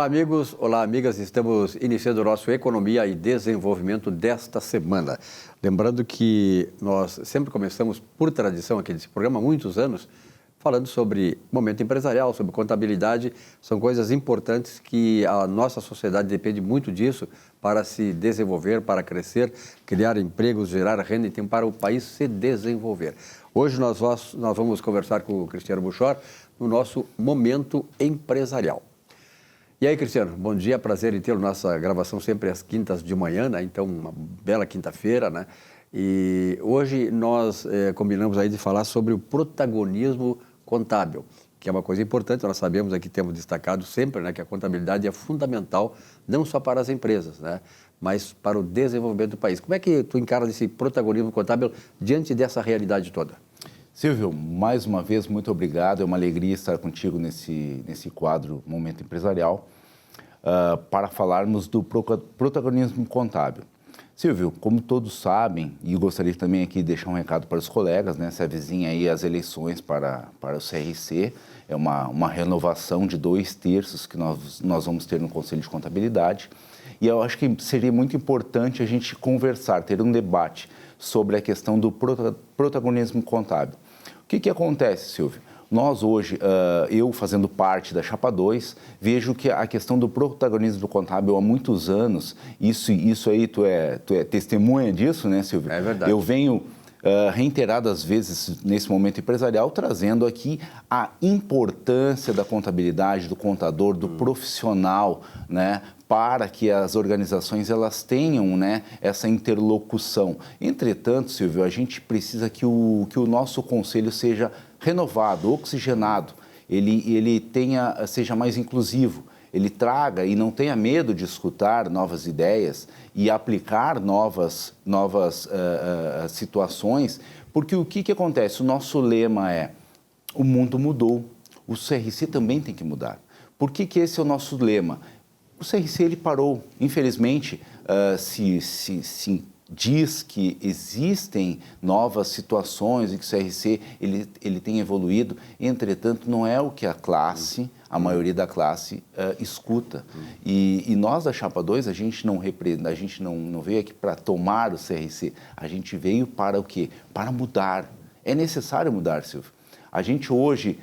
Olá, amigos. Olá, amigas. Estamos iniciando o nosso Economia e Desenvolvimento desta semana. Lembrando que nós sempre começamos, por tradição aqui desse programa, há muitos anos, falando sobre momento empresarial, sobre contabilidade. São coisas importantes que a nossa sociedade depende muito disso para se desenvolver, para crescer, criar empregos, gerar renda e tem para o país se desenvolver. Hoje nós vamos conversar com o Cristiano Buchor no nosso Momento Empresarial. E aí, Cristiano, bom dia, prazer em tê-lo. Nossa gravação sempre às quintas de manhã, né? Então, uma bela quinta-feira, né? E hoje nós combinamos aí de falar sobre o protagonismo contábil, que é uma coisa importante. Nós sabemos aqui, temos destacado sempre, né, que a contabilidade é fundamental, não só para as empresas, né, mas para o desenvolvimento do país. Como é que tu encaras esse protagonismo contábil diante dessa realidade toda? Silvio, mais uma vez, muito obrigado. É uma alegria estar contigo nesse quadro Momento Empresarial para falarmos do protagonismo contábil. Silvio, como todos sabem, e eu gostaria também aqui de deixar um recado para os colegas, né? Se avizinha aí as eleições para o CRC, é uma renovação de 2/3 que nós vamos ter no Conselho de Contabilidade. E eu acho que seria muito importante a gente conversar, ter um debate sobre a questão do protagonismo contábil. O que acontece, Silvio? Nós hoje, eu fazendo parte da Chapa 2, vejo que a questão do protagonismo contábil há muitos anos, isso aí tu é testemunha disso, né, Silvio? É verdade. Eu venho reiteradas vezes nesse momento empresarial trazendo aqui a importância da contabilidade, do contador, do profissional, né, para que as organizações elas tenham, né, essa interlocução. Entretanto, Silvio, a gente precisa que o nosso conselho seja renovado, oxigenado, ele seja mais inclusivo, ele traga e não tenha medo de escutar novas ideias e aplicar novas situações, porque o que acontece? O nosso lema é: o mundo mudou, o CRC também tem que mudar. Por que esse é o nosso lema? O CRC ele parou, infelizmente, se diz que existem novas situações e que o CRC ele tem evoluído, entretanto não é o que a maioria da classe escuta. E nós da Chapa 2, a gente não veio aqui para tomar o CRC, a gente veio para o quê? Para mudar. É necessário mudar, Silvio. A gente hoje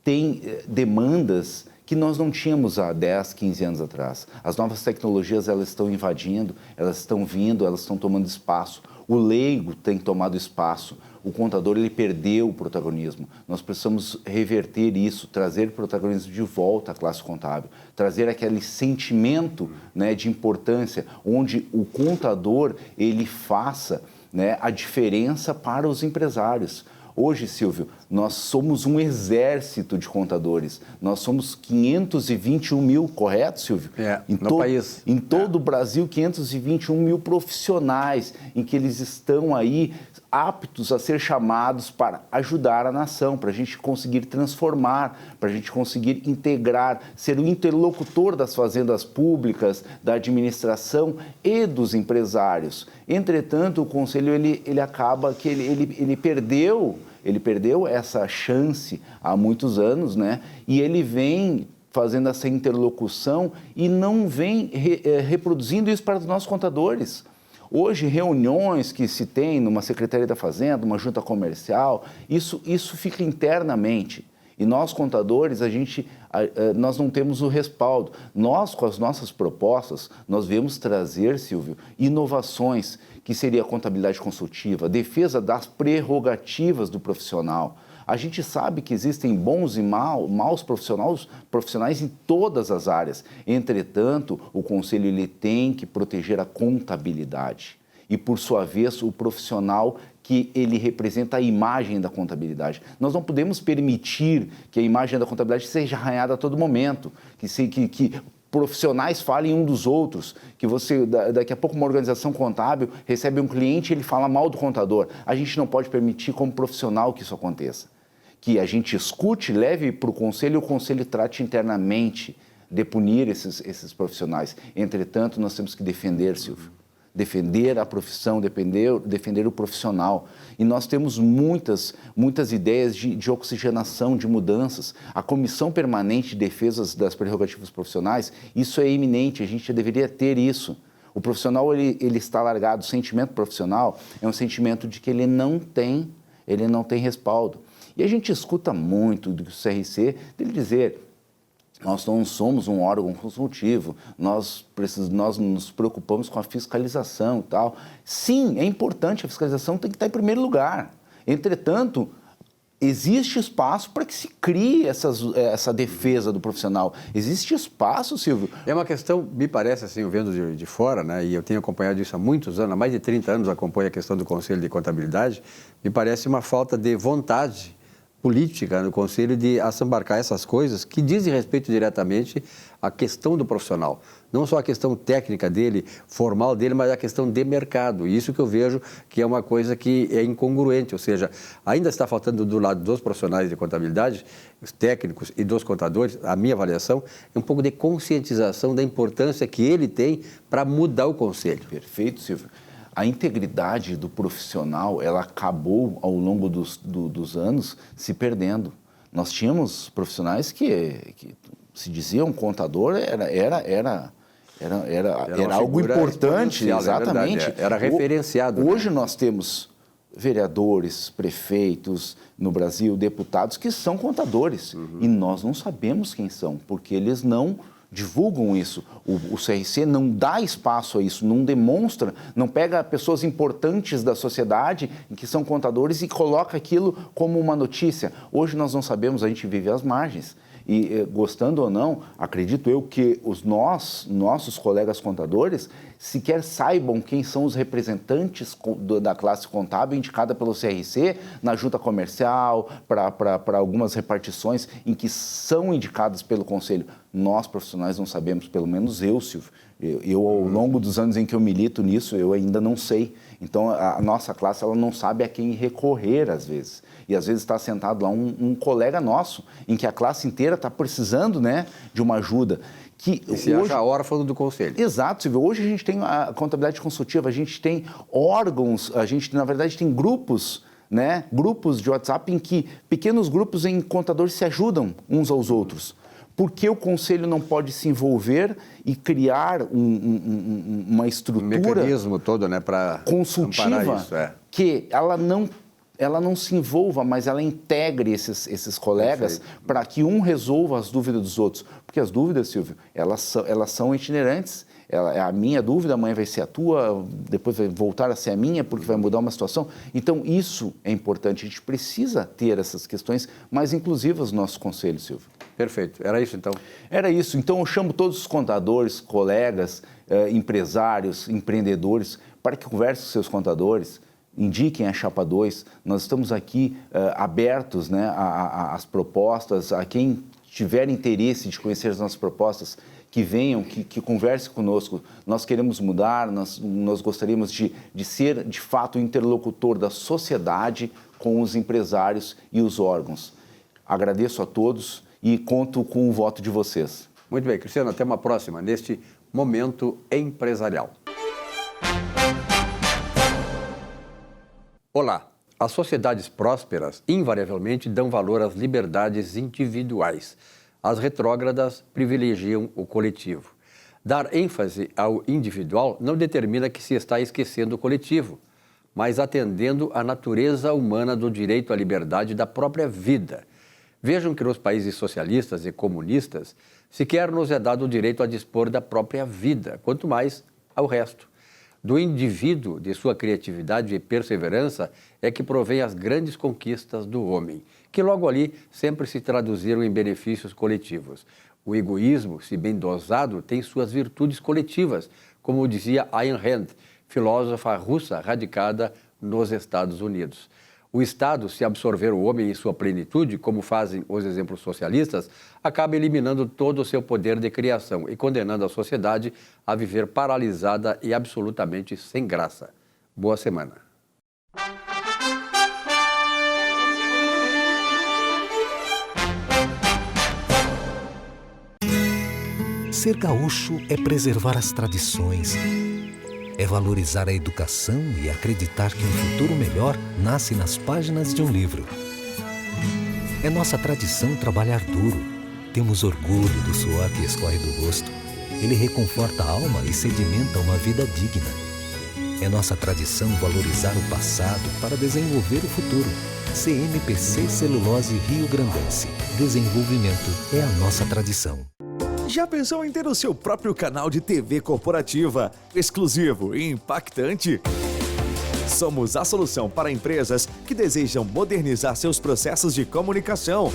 tem demandas que nós não tínhamos há 10, 15 anos atrás. As novas tecnologias, elas estão invadindo, elas estão vindo, elas estão tomando espaço. O leigo tem tomado espaço. O contador, ele perdeu o protagonismo. Nós precisamos reverter isso, trazer o protagonismo de volta à classe contábil, trazer aquele sentimento, né, de importância, onde o contador, ele faça, né, a diferença para os empresários. Hoje, Silvio, nós somos um exército de contadores. Nós somos 521 mil, correto, Silvio? No país. Em todo o Brasil, 521 mil profissionais em que eles estão aí aptos a ser chamados para ajudar a nação, para a gente conseguir transformar, para a gente conseguir integrar, ser o interlocutor das fazendas públicas, da administração e dos empresários. Entretanto, o Conselho ele acaba que ele perdeu essa chance há muitos anos, né? E ele vem fazendo essa interlocução e não vem reproduzindo isso para os nossos contadores. Hoje, reuniões que se tem numa Secretaria da Fazenda, uma junta comercial, isso fica internamente. E nós, contadores, nós não temos o respaldo. Nós, com as nossas propostas, nós viemos trazer, Silvio, inovações, que seria a contabilidade consultiva, defesa das prerrogativas do profissional. A gente sabe que existem bons e maus profissionais em todas as áreas. Entretanto, o Conselho ele tem que proteger a contabilidade. E, por sua vez, o profissional que ele representa a imagem da contabilidade. Nós não podemos permitir que a imagem da contabilidade seja arranhada a todo momento, que profissionais falem um dos outros, que daqui a pouco uma organização contábil recebe um cliente e ele fala mal do contador. A gente não pode permitir como profissional que isso aconteça. Que a gente escute, leve para o Conselho e o Conselho trate internamente de punir esses profissionais. Entretanto, nós temos que defender, Silvio. defender a profissão, defender o profissional. E nós temos muitas ideias de oxigenação, de mudanças. A Comissão Permanente de Defesa das Prerrogativas Profissionais, isso é iminente, a gente já deveria ter isso. O profissional, ele está largado, o sentimento profissional é um sentimento de que ele não tem respaldo. E a gente escuta muito do CRC dele dizer: nós não somos um órgão consultivo, nós nos preocupamos com a fiscalização e tal. Sim, é importante, a fiscalização tem que estar em primeiro lugar. Entretanto, existe espaço para que se crie essa defesa do profissional. Existe espaço, Silvio. É uma questão, me parece, assim, eu vendo de fora, né, e eu tenho acompanhado isso há muitos anos, há mais de 30 anos acompanho a questão do Conselho de Contabilidade, me parece uma falta de vontade política no Conselho de assambarcar essas coisas que dizem respeito diretamente à questão do profissional. Não só a questão técnica dele, formal dele, mas a questão de mercado. E isso que eu vejo que é uma coisa que é incongruente, ou seja, ainda está faltando do lado dos profissionais de contabilidade, os técnicos e dos contadores, a minha avaliação, é um pouco de conscientização da importância que ele tem para mudar o Conselho. Perfeito, Silvio. A integridade do profissional, ela acabou ao longo dos anos se perdendo. Nós tínhamos profissionais que se diziam contador, era algo importante, exatamente. Era referenciado. Hoje nós temos vereadores, prefeitos no Brasil, deputados que são contadores. E nós não sabemos quem são, porque eles não divulgam isso. O CRC não dá espaço a isso, não demonstra, não pega pessoas importantes da sociedade que são contadores e coloca aquilo como uma notícia. Hoje nós não sabemos, a gente vive às margens. E, gostando ou não, acredito eu que nossos colegas contadores sequer saibam quem são os representantes da classe contábil indicada pelo CRC na junta comercial, para algumas repartições em que são indicadas pelo Conselho. Nós, profissionais, não sabemos, pelo menos eu, Silvio. Eu, ao longo dos anos em que eu milito nisso, eu ainda não sei. Então, a nossa classe ela não sabe a quem recorrer, às vezes. E, às vezes, está sentado lá um colega nosso, em que a classe inteira está precisando, né, de uma ajuda. E se acha órfão do Conselho. Exato, Silvio. Hoje a gente tem a contabilidade consultiva, a gente tem órgãos, a gente, na verdade, tem grupos, né, grupos de WhatsApp em que pequenos grupos em contadores se ajudam uns aos outros. Por que o Conselho não pode se envolver e criar uma estrutura... Um mecanismo todo, né, para consultiva isso, que ela não se envolva, mas ela integre esses colegas para que um resolva as dúvidas dos outros. Porque as dúvidas, Silvio, elas são itinerantes. A minha dúvida, amanhã vai ser a tua, depois vai voltar a ser a minha, porque vai mudar uma situação. Então, isso é importante. A gente precisa ter essas questões mais inclusivas no nosso conselho, Silvio. Perfeito. Era isso, então? Era isso. Então, eu chamo todos os contadores, colegas, empresários, empreendedores, para que conversem com seus contadores, indiquem a Chapa 2. Nós estamos aqui abertos, né, às propostas, a quem tiver interesse de conhecer as nossas propostas, que venham, que conversem conosco. Nós queremos mudar, nós gostaríamos de ser, de fato, o interlocutor da sociedade com os empresários e os órgãos. Agradeço a todos e conto com o voto de vocês. Muito bem, Cristiano, até uma próxima, neste Momento Empresarial. Olá, as sociedades prósperas invariavelmente dão valor às liberdades individuais. As retrógradas privilegiam o coletivo. Dar ênfase ao individual não determina que se está esquecendo o coletivo, mas atendendo à natureza humana do direito à liberdade da própria vida. Vejam que nos países socialistas e comunistas sequer nos é dado o direito a dispor da própria vida, quanto mais ao resto. Do indivíduo, de sua criatividade e perseverança, é que provém as grandes conquistas do homem, que logo ali sempre se traduziram em benefícios coletivos. O egoísmo, se bem dosado, tem suas virtudes coletivas, como dizia Ayn Rand, filósofa russa radicada nos Estados Unidos. O Estado, se absorver o homem em sua plenitude, como fazem os exemplos socialistas, acaba eliminando todo o seu poder de criação e condenando a sociedade a viver paralisada e absolutamente sem graça. Boa semana. Ser gaúcho é preservar as tradições, É valorizar a educação e acreditar que um futuro melhor nasce nas páginas de um livro. É nossa tradição trabalhar duro. Temos orgulho do suor que escorre do rosto. Ele reconforta a alma e sedimenta uma vida digna. É nossa tradição valorizar o passado para desenvolver o futuro. CMPC Celulose Rio Grandense. Desenvolvimento é a nossa tradição. Já pensou em ter o seu próprio canal de TV corporativa, exclusivo e impactante? Somos a solução para empresas que desejam modernizar seus processos de comunicação.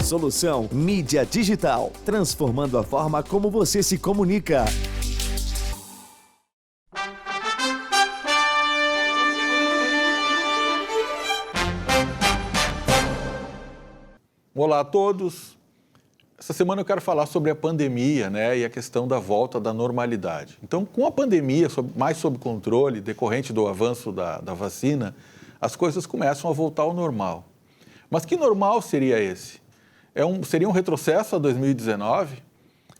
Solução Mídia Digital, transformando a forma como você se comunica. Olá a todos. Essa semana eu quero falar sobre a pandemia, né, e a questão da volta da normalidade. Então, com a pandemia mais sob controle, decorrente do avanço da vacina, as coisas começam a voltar ao normal. Mas que normal seria esse? Seria um retrocesso a 2019?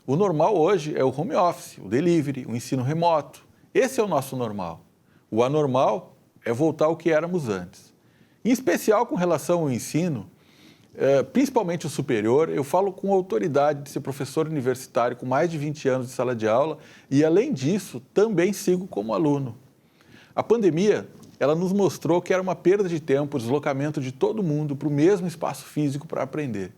O normal hoje é o home office, o delivery, o ensino remoto. Esse é o nosso normal. O anormal é voltar ao que éramos antes. Em especial com relação ao ensino, principalmente o superior, eu falo com autoridade de ser professor universitário com mais de 20 anos de sala de aula e, além disso, também sigo como aluno. A pandemia, ela nos mostrou que era uma perda de tempo o deslocamento de todo mundo para o mesmo espaço físico para aprender.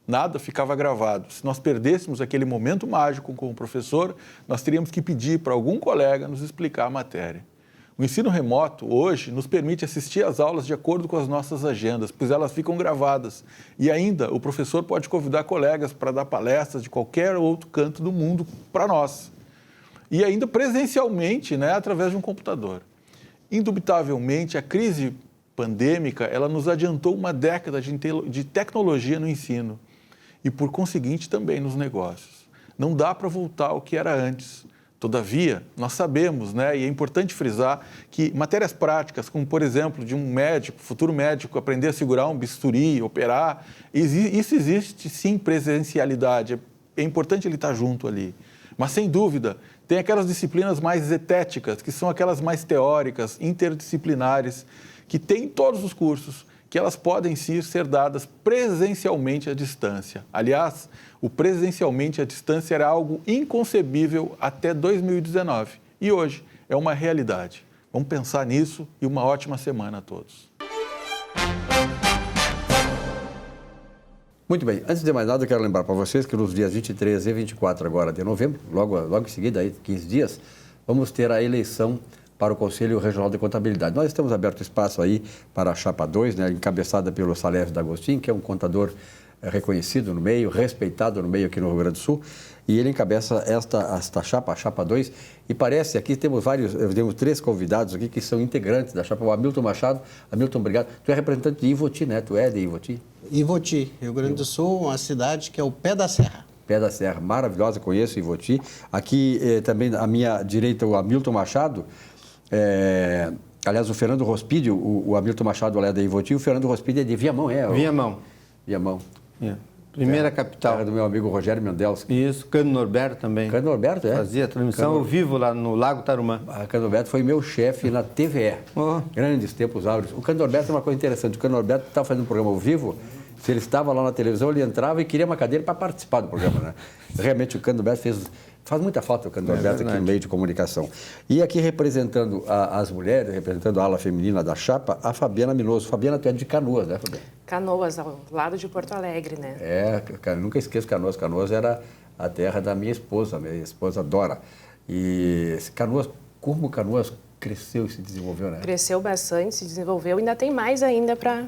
Nada ficava gravado. Se nós perdêssemos aquele momento mágico com o professor, nós teríamos que pedir para algum colega nos explicar a matéria. O ensino remoto, hoje, nos permite assistir às aulas de acordo com as nossas agendas, pois elas ficam gravadas. E ainda, o professor pode convidar colegas para dar palestras de qualquer outro canto do mundo para nós. E ainda presencialmente, né, através de um computador. Indubitavelmente, a crise pandêmica, ela nos adiantou uma década de tecnologia no ensino e, por conseguinte, também nos negócios. Não dá para voltar ao que era antes. Todavia, nós sabemos, né, e é importante frisar, que matérias práticas, como, por exemplo, de um médico, futuro médico, aprender a segurar um bisturi, operar, isso existe sim presencialidade, é importante ele estar junto ali. Mas, sem dúvida, tem aquelas disciplinas mais zetéticas, que são aquelas mais teóricas, interdisciplinares, que tem em todos os cursos, que elas podem sim ser dadas presencialmente à distância. Aliás, o presencialmente à distância era algo inconcebível até 2019 e hoje é uma realidade. Vamos pensar nisso e uma ótima semana a todos. Muito bem, antes de mais nada eu quero lembrar para vocês que nos dias 23 e 24 agora de novembro, logo em seguida, aí 15 dias, vamos ter a eleição para o Conselho Regional de Contabilidade. Nós estamos aberto espaço aí para a Chapa 2, né, encabeçada pelo Salésio D'Agostin, que é um contador reconhecido no meio, respeitado no meio aqui no Rio Grande do Sul, e ele encabeça esta chapa, a Chapa 2, e parece, aqui temos 3 convidados aqui que são integrantes da chapa, o Hamilton Machado. Hamilton, obrigado. Tu é representante de Ivoti, né? Tu é de Ivoti? Ivoti, Rio Grande do Sul, uma cidade que é o pé da serra. Pé da Serra, maravilhosa, conheço Ivoti. Aqui também à minha direita o Hamilton Machado. Aliás, o Fernando Rospídio, o Hamilton Machado é da Ivoti, o Fernando Rospídio é de Viamão, Viamão. Viamão. Primeira capital. Era do meu amigo Rogério Mendelski. Isso, Cano Norberto também. Cano Norberto, é? Fazia transmissão ao vivo lá no Lago Tarumã. Cano Norberto foi meu chefe na TVE. Grandes tempos áureos. O Cano Norberto é uma coisa interessante. O Cano Norberto estava fazendo um programa ao vivo. Se ele estava lá na televisão, ele entrava e queria uma cadeira para participar do programa, né? Realmente o Cano Norberto faz muita falta o Cano Norberto aqui no meio de comunicação. E aqui representando as mulheres, representando a ala feminina da chapa, a Fabiana Minoso. Fabiana, tu é de Canoas, né, Fabiana? Canoas, ao lado de Porto Alegre, né? Nunca esqueço Canoas. Canoas era a terra da minha esposa Dora. E Canoas, como Canoas cresceu e se desenvolveu, né? Cresceu bastante, se desenvolveu, ainda tem mais ainda para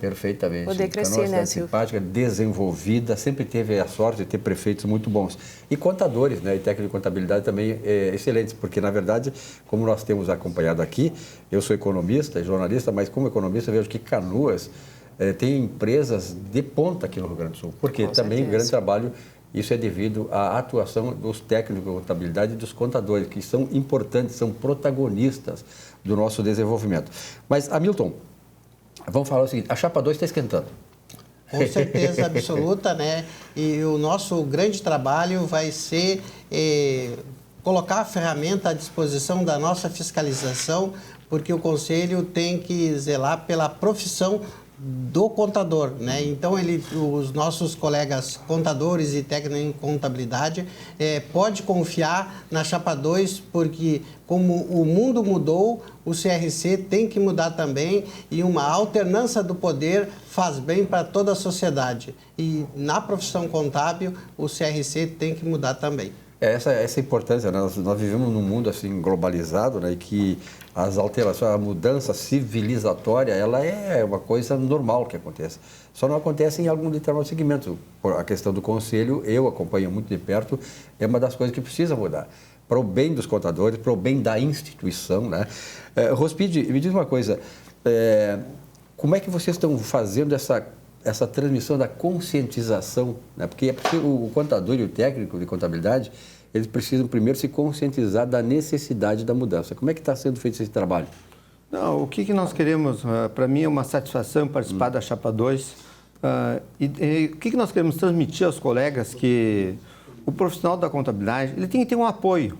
poder crescer, Canoas, né, Silvio? Simpática, desenvolvida, sempre teve a sorte de ter prefeitos muito bons. E contadores, né? E técnicos de contabilidade também excelentes, porque, na verdade, como nós temos acompanhado aqui, eu sou economista e jornalista, mas como economista vejo que Canoas tem empresas de ponta aqui no Rio Grande do Sul, porque também o grande trabalho, isso é devido à atuação dos técnicos de contabilidade e dos contadores, que são importantes, são protagonistas do nosso desenvolvimento. Mas, Hamilton, vamos falar o seguinte, a Chapa 2 está esquentando. Com certeza absoluta, né? E o nosso grande trabalho vai ser colocar a ferramenta à disposição da nossa fiscalização, porque o Conselho tem que zelar pela profissão do contador, né? Então, os nossos colegas contadores e técnicos em contabilidade pode confiar na Chapa 2, porque como o mundo mudou, o CRC tem que mudar também e uma alternância do poder faz bem para toda a sociedade. E na profissão contábil, o CRC tem que mudar também. Essa importância, né? Nós vivemos num mundo assim globalizado, né? E que as alterações, a mudança civilizatória, ela é uma coisa normal que aconteça. Só não acontece em algum determinado segmento. A questão do conselho, eu acompanho muito de perto, é uma das coisas que precisa mudar. Para o bem dos contadores, para o bem da instituição, né? Rospide, me diz uma coisa, como é que vocês estão fazendo essa transmissão da conscientização, né? Porque o contador e o técnico de contabilidade, eles precisam primeiro se conscientizar da necessidade da mudança. Como é que está sendo feito esse trabalho? Não, o que nós queremos, para mim é uma satisfação participar da Chapa 2, o que nós queremos transmitir aos colegas que o profissional da contabilidade, ele tem que ter um apoio,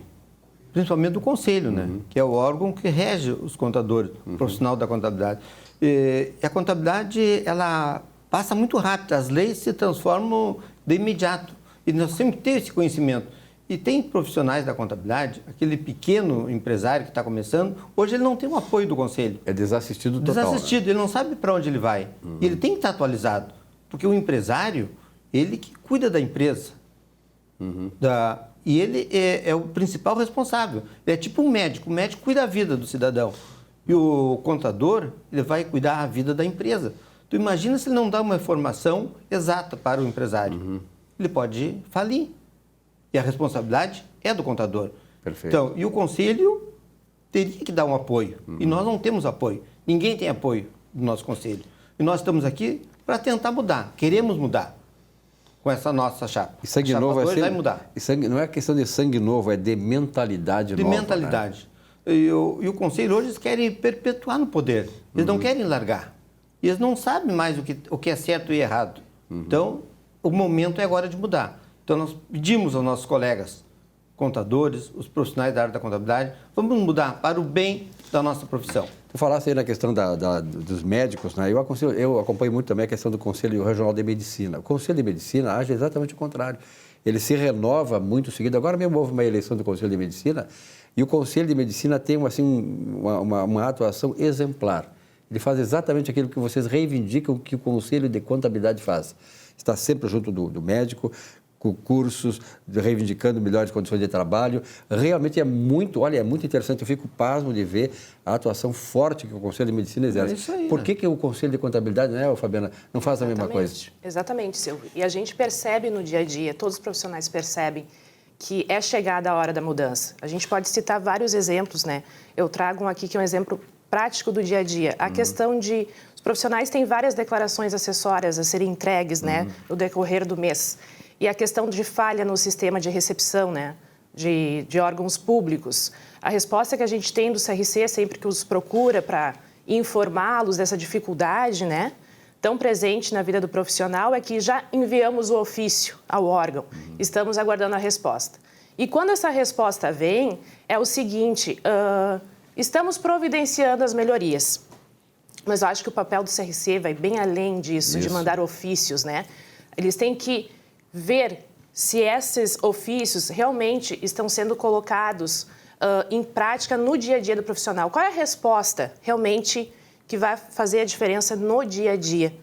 principalmente do Conselho, né? Que é o órgão que rege os contadores, o profissional da contabilidade. E a contabilidade, ela passa muito rápido, as leis se transformam de imediato. E nós sempre temos esse conhecimento. E tem profissionais da contabilidade, aquele pequeno empresário que está começando, hoje ele não tem o apoio do Conselho. É desassistido total. Desassistido, né? Ele não sabe para onde ele vai. E ele tem que estar atualizado. Porque o empresário, ele que cuida da empresa. E ele é o principal responsável. Ele é tipo um médico. O médico cuida da vida do cidadão. E o contador, ele vai cuidar da vida da empresa. Tu imagina se ele não dá uma informação exata para o empresário. Ele pode falir. E a responsabilidade é do contador. Perfeito. Então, e o Conselho teria que dar um apoio. E nós não temos apoio. Ninguém tem apoio do nosso Conselho. E nós estamos aqui para tentar mudar. Queremos mudar com essa nossa chapa. E sangue chapa novo 2 vai mudar. E não é questão de sangue novo, é de mentalidade nova. De mentalidade. Né? E o Conselho hoje eles querem perpetuar no poder. Eles não querem largar. E eles não sabem mais o que é certo e errado. Então, o momento é agora de mudar. Então, nós pedimos aos nossos colegas contadores, os profissionais da área da contabilidade, vamos mudar para o bem da nossa profissão. Tu falaste aí na questão dos médicos, né? Eu acompanho muito também a questão do Conselho Regional de Medicina. O Conselho de Medicina age exatamente o contrário. Ele se renova muito seguido. Agora mesmo houve uma eleição do Conselho de Medicina e o Conselho de Medicina tem uma atuação exemplar. Ele faz exatamente aquilo que vocês reivindicam que o Conselho de Contabilidade faz. Está sempre junto do médico, com cursos, reivindicando melhores condições de trabalho. Realmente é muito interessante. Eu fico pasmo de ver a atuação forte que o Conselho de Medicina exerce. É isso aí, Por que o Conselho de Contabilidade, né, Fabiana, não faz a mesma coisa? Exatamente, Silvio. E a gente percebe no dia a dia, todos os profissionais percebem que é chegada a hora da mudança. A gente pode citar vários exemplos, né? Eu trago um aqui que é um exemplo prático do dia a dia. A questão de... Os profissionais têm várias declarações acessórias a serem entregues, né, no decorrer do mês. E a questão de falha no sistema de recepção, né, de órgãos públicos. A resposta que a gente tem do CRC, sempre que os procura para informá-los dessa dificuldade, né, tão presente na vida do profissional, é que já enviamos o ofício ao órgão. Estamos aguardando a resposta. E quando essa resposta vem, é o seguinte, estamos providenciando as melhorias. Mas eu acho que o papel do CRC vai bem além disso, de mandar ofícios, né? Eles têm que ver se esses ofícios realmente estão sendo colocados em prática no dia a dia do profissional. Qual é a resposta realmente que vai fazer a diferença no dia a dia?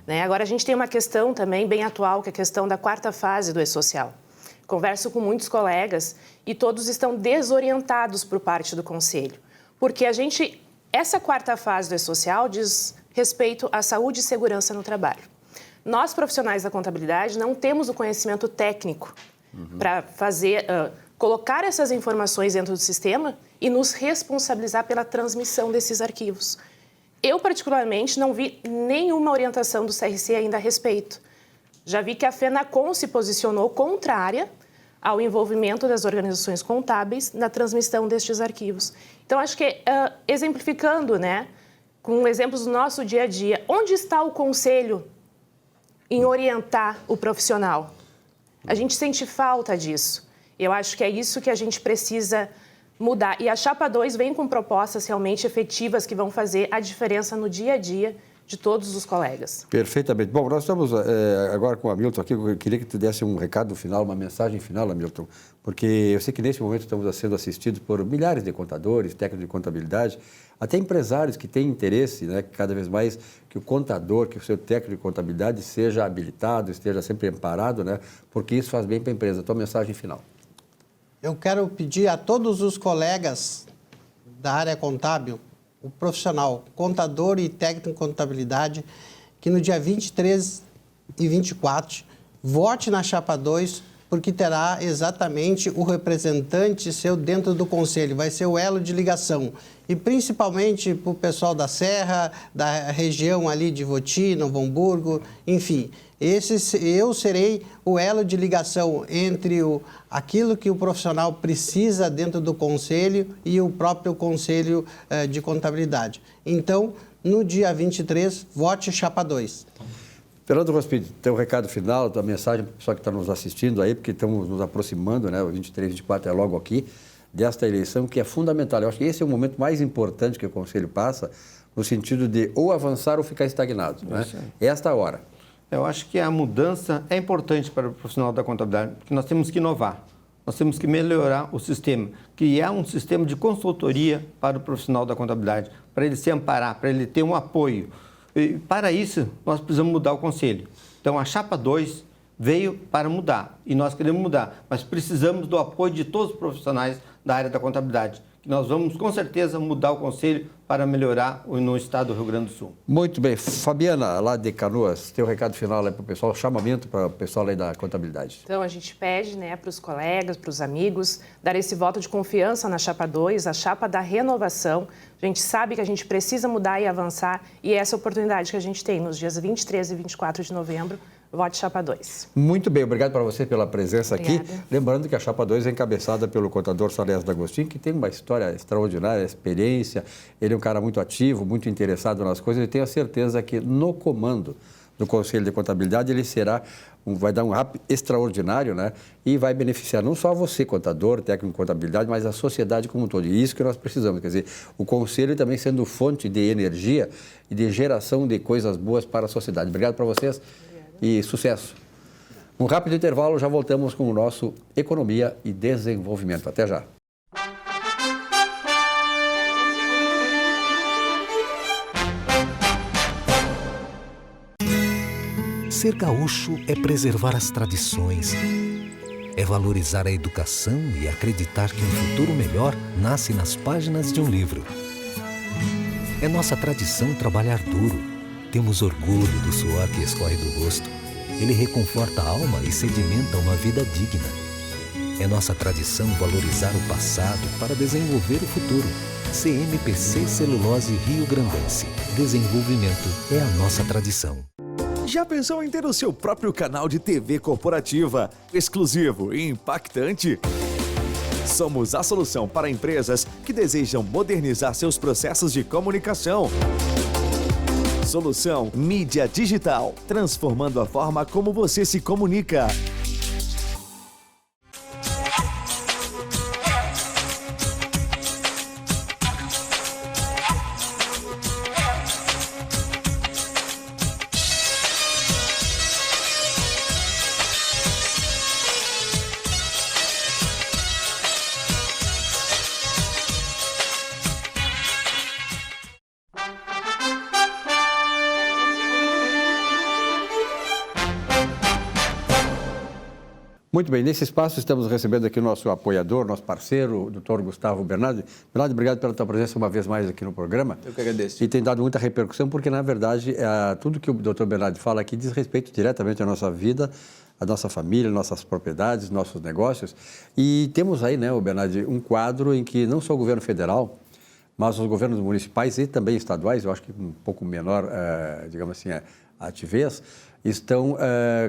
Né? Agora, a gente tem uma questão também bem atual, que é a questão da 4ª fase do E-Social. Converso com muitos colegas e todos estão desorientados por parte do Conselho. Porque essa 4ª fase do E-Social diz respeito à saúde e segurança no trabalho. Nós, profissionais da contabilidade, não temos o conhecimento técnico para colocar essas informações dentro do sistema e nos responsabilizar pela transmissão desses arquivos. Eu, particularmente, não vi nenhuma orientação do CRC ainda a respeito. Já vi que a FENACON se posicionou contrária ao envolvimento das organizações contábeis na transmissão destes arquivos. Então, acho que, exemplificando, né, com exemplos do nosso dia a dia, onde está o Conselho em orientar o profissional? A gente sente falta disso. Eu acho que é isso que a gente precisa mudar. E a Chapa 2 vem com propostas realmente efetivas que vão fazer a diferença no dia a dia de todos os colegas. Perfeitamente. Bom, nós estamos agora com o Hamilton aqui. Eu queria que tu desse um recado final, uma mensagem final, Hamilton, porque eu sei que nesse momento estamos sendo assistidos por milhares de contadores, técnicos de contabilidade, até empresários que têm interesse, né, cada vez mais que o contador, que o seu técnico de contabilidade seja habilitado, esteja sempre amparado, né, porque isso faz bem para a empresa. Tua mensagem final. Eu quero pedir a todos os colegas da área contábil, o profissional, contador e técnico em contabilidade, que no dia 23 e 24 vote na Chapa 2, porque terá exatamente o representante seu dentro do conselho, vai ser o elo de ligação. E principalmente para o pessoal da Serra, da região ali de Voti, Novo Hamburgo, enfim. Eu serei o elo de ligação entre aquilo que o profissional precisa dentro do conselho e o próprio conselho de contabilidade. Então, no dia 23, vote Chapa 2. Fernando Rospide, teu recado final, tua mensagem para o pessoal que está nos assistindo aí, porque estamos nos aproximando, né? O 23 e 24 é logo aqui, desta eleição que é fundamental. Eu acho que esse é o momento mais importante que o Conselho passa, no sentido de ou avançar ou ficar estagnado, né? Esta hora. Eu acho que a mudança é importante para o profissional da contabilidade, porque nós temos que inovar, nós temos que melhorar o sistema, criar um sistema de consultoria para o profissional da contabilidade, para ele se amparar, para ele ter um apoio. E para isso, nós precisamos mudar o conselho. Então, a Chapa 2 veio para mudar, e nós queremos mudar, mas precisamos do apoio de todos os profissionais da área da contabilidade, que nós vamos, com certeza, mudar o conselho para melhorar no estado do Rio Grande do Sul. Muito bem. Fabiana, lá de Canoas, teu recado final aí para o pessoal, chamamento para o pessoal aí da contabilidade. Então, a gente pede, né, para os colegas, para os amigos, dar esse voto de confiança na Chapa 2, a chapa da renovação. A gente sabe que a gente precisa mudar e avançar, e essa oportunidade que a gente tem nos dias 23 e 24 de novembro, vote Chapa 2. Muito bem, obrigado para você pela presença Obrigada. aqui. Lembrando que a Chapa 2 é encabeçada pelo contador Salés D'Agostinho, que tem uma história extraordinária, experiência. Ele é um cara muito ativo, muito interessado nas coisas. E tenho a certeza que no comando do Conselho de Contabilidade ele vai dar um up extraordinário, né? E vai beneficiar não só você, contador, técnico de contabilidade, mas a sociedade como um todo. E isso que nós precisamos, quer dizer, o Conselho também sendo fonte de energia e de geração de coisas boas para a sociedade. Obrigado para vocês. E sucesso. Um rápido intervalo, já voltamos com o nosso Economia e Desenvolvimento. Até já. Ser gaúcho é preservar as tradições, é valorizar a educação e acreditar que um futuro melhor nasce nas páginas de um livro. É nossa tradição trabalhar duro. Temos orgulho do suor que escorre do rosto. Ele reconforta a alma e sedimenta uma vida digna. É nossa tradição valorizar o passado para desenvolver o futuro. CMPC Celulose Rio Grandense. Desenvolvimento é a nossa tradição. Já pensou em ter o seu próprio canal de TV corporativa, exclusivo e impactante? Somos a solução para empresas que desejam modernizar seus processos de comunicação. Solução Mídia Digital, transformando a forma como você se comunica. Muito bem, nesse espaço estamos recebendo aqui o nosso apoiador, nosso parceiro, o doutor Gustavo Bernardi. Bernardi, obrigado pela tua presença uma vez mais aqui no programa. Eu que agradeço. E tem dado muita repercussão, porque, na verdade, tudo que o doutor Bernardi fala aqui diz respeito diretamente à nossa vida, à nossa família, nossas propriedades, nossos negócios. E temos aí, né, Bernardi, um quadro em que não só o governo federal, mas os governos municipais e também estaduais, eu acho que um pouco menor, digamos assim, a ativez, estão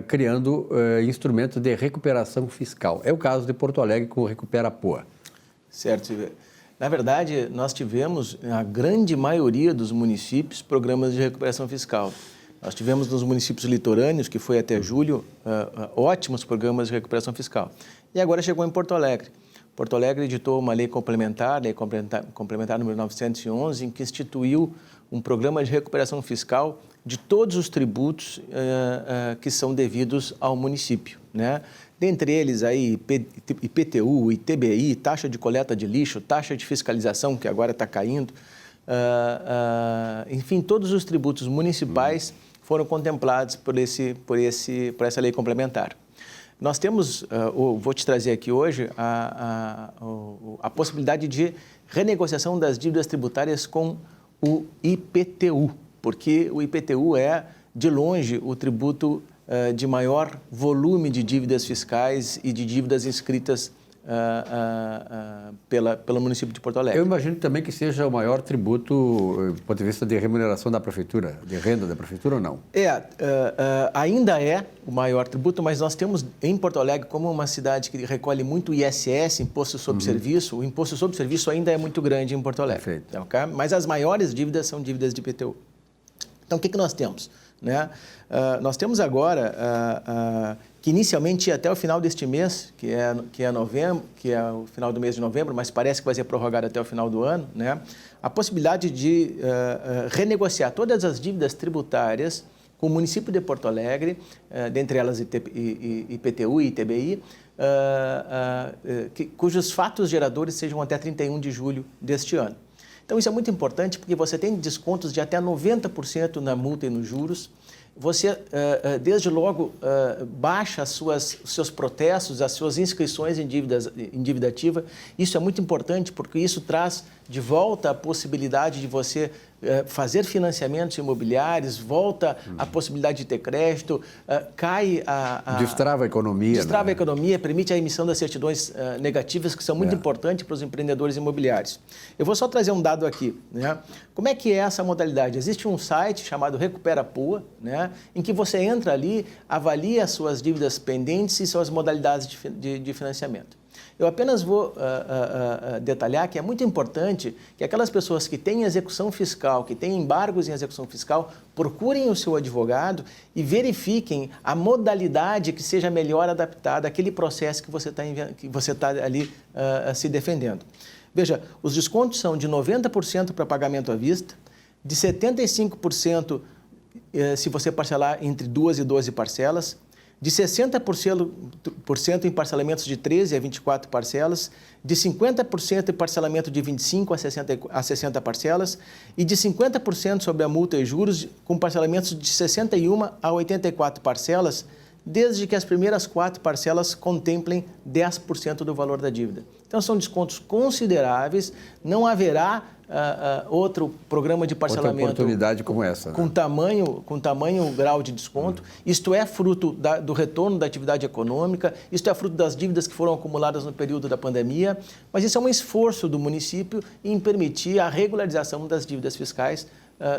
criando instrumentos de recuperação fiscal. É o caso de Porto Alegre com o Recupera Poa. Certo, Silvia. Na verdade, nós tivemos, na grande maioria dos municípios, programas de recuperação fiscal. Nós tivemos nos municípios litorâneos, que foi até julho, ótimos programas de recuperação fiscal. e agora chegou em Porto Alegre. Porto Alegre editou uma lei complementar número 911, em que instituiu um programa de recuperação fiscal de todos os tributos que são devidos ao município, né? Dentre eles aí IPTU, ITBI, taxa de coleta de lixo, taxa de fiscalização, que agora está caindo, enfim, todos os tributos municipais foram contemplados por essa lei complementar. Nós temos, vou te trazer aqui hoje, a possibilidade de renegociação das dívidas tributárias com o IPTU, porque o IPTU é, de longe, o tributo de maior volume de dívidas fiscais e de dívidas inscritas pelo município de Porto Alegre. Eu imagino também que seja o maior tributo do ponto de vista de remuneração da prefeitura, de renda da prefeitura ou não? Ainda é o maior tributo, mas nós temos em Porto Alegre, como uma cidade que recolhe muito ISS, Imposto sobre Serviço, o Imposto sobre Serviço ainda é muito grande em Porto Alegre. Perfeito. Okay? Mas as maiores dívidas são dívidas de IPTU. Então, o que nós temos? Né? Nós temos agora que inicialmente ia até o final deste mês, que é novembro, que é o final do mês de novembro, mas parece que vai ser prorrogado até o final do ano, né? A possibilidade de renegociar todas as dívidas tributárias com o município de Porto Alegre, dentre elas IPTU e ITBI, cujos fatos geradores sejam até 31 de julho deste ano. Então, isso é muito importante porque você tem descontos de até 90% na multa e nos juros. Você, desde logo, baixa os seus protestos, as suas inscrições em dívida ativa. Isso é muito importante porque isso traz de volta a possibilidade de você fazer financiamentos imobiliários, volta a possibilidade de ter crédito, cai Destrava a economia. Destrava né? a economia, permite a emissão das certidões negativas, que são muito importantes para os empreendedores imobiliários. Eu vou só trazer um dado aqui, né? Como é que é essa modalidade? Existe um site chamado Recupera Poa, né? Em que você entra ali, avalia as suas dívidas pendentes e suas modalidades de financiamento. Eu apenas vou detalhar que é muito importante que aquelas pessoas que têm execução fiscal, que têm embargos em execução fiscal, procurem o seu advogado e verifiquem a modalidade que seja melhor adaptada àquele processo que você está ali se defendendo. Veja, os descontos são de 90% para pagamento à vista, de 75% se você parcelar entre 2 e 12 parcelas, de 60% em parcelamentos de 13 a 24 parcelas, de 50% em parcelamento de 25 a 60 parcelas e de 50% sobre a multa e juros com parcelamentos de 61 a 84 parcelas, desde que as primeiras 4 parcelas contemplem 10% do valor da dívida. Então, são descontos consideráveis, não haverá outro programa de parcelamento... Outra oportunidade como essa. Com tamanho grau de desconto. Isto é fruto do retorno da atividade econômica, isto é fruto das dívidas que foram acumuladas no período da pandemia, mas isso é um esforço do município em permitir a regularização das dívidas fiscais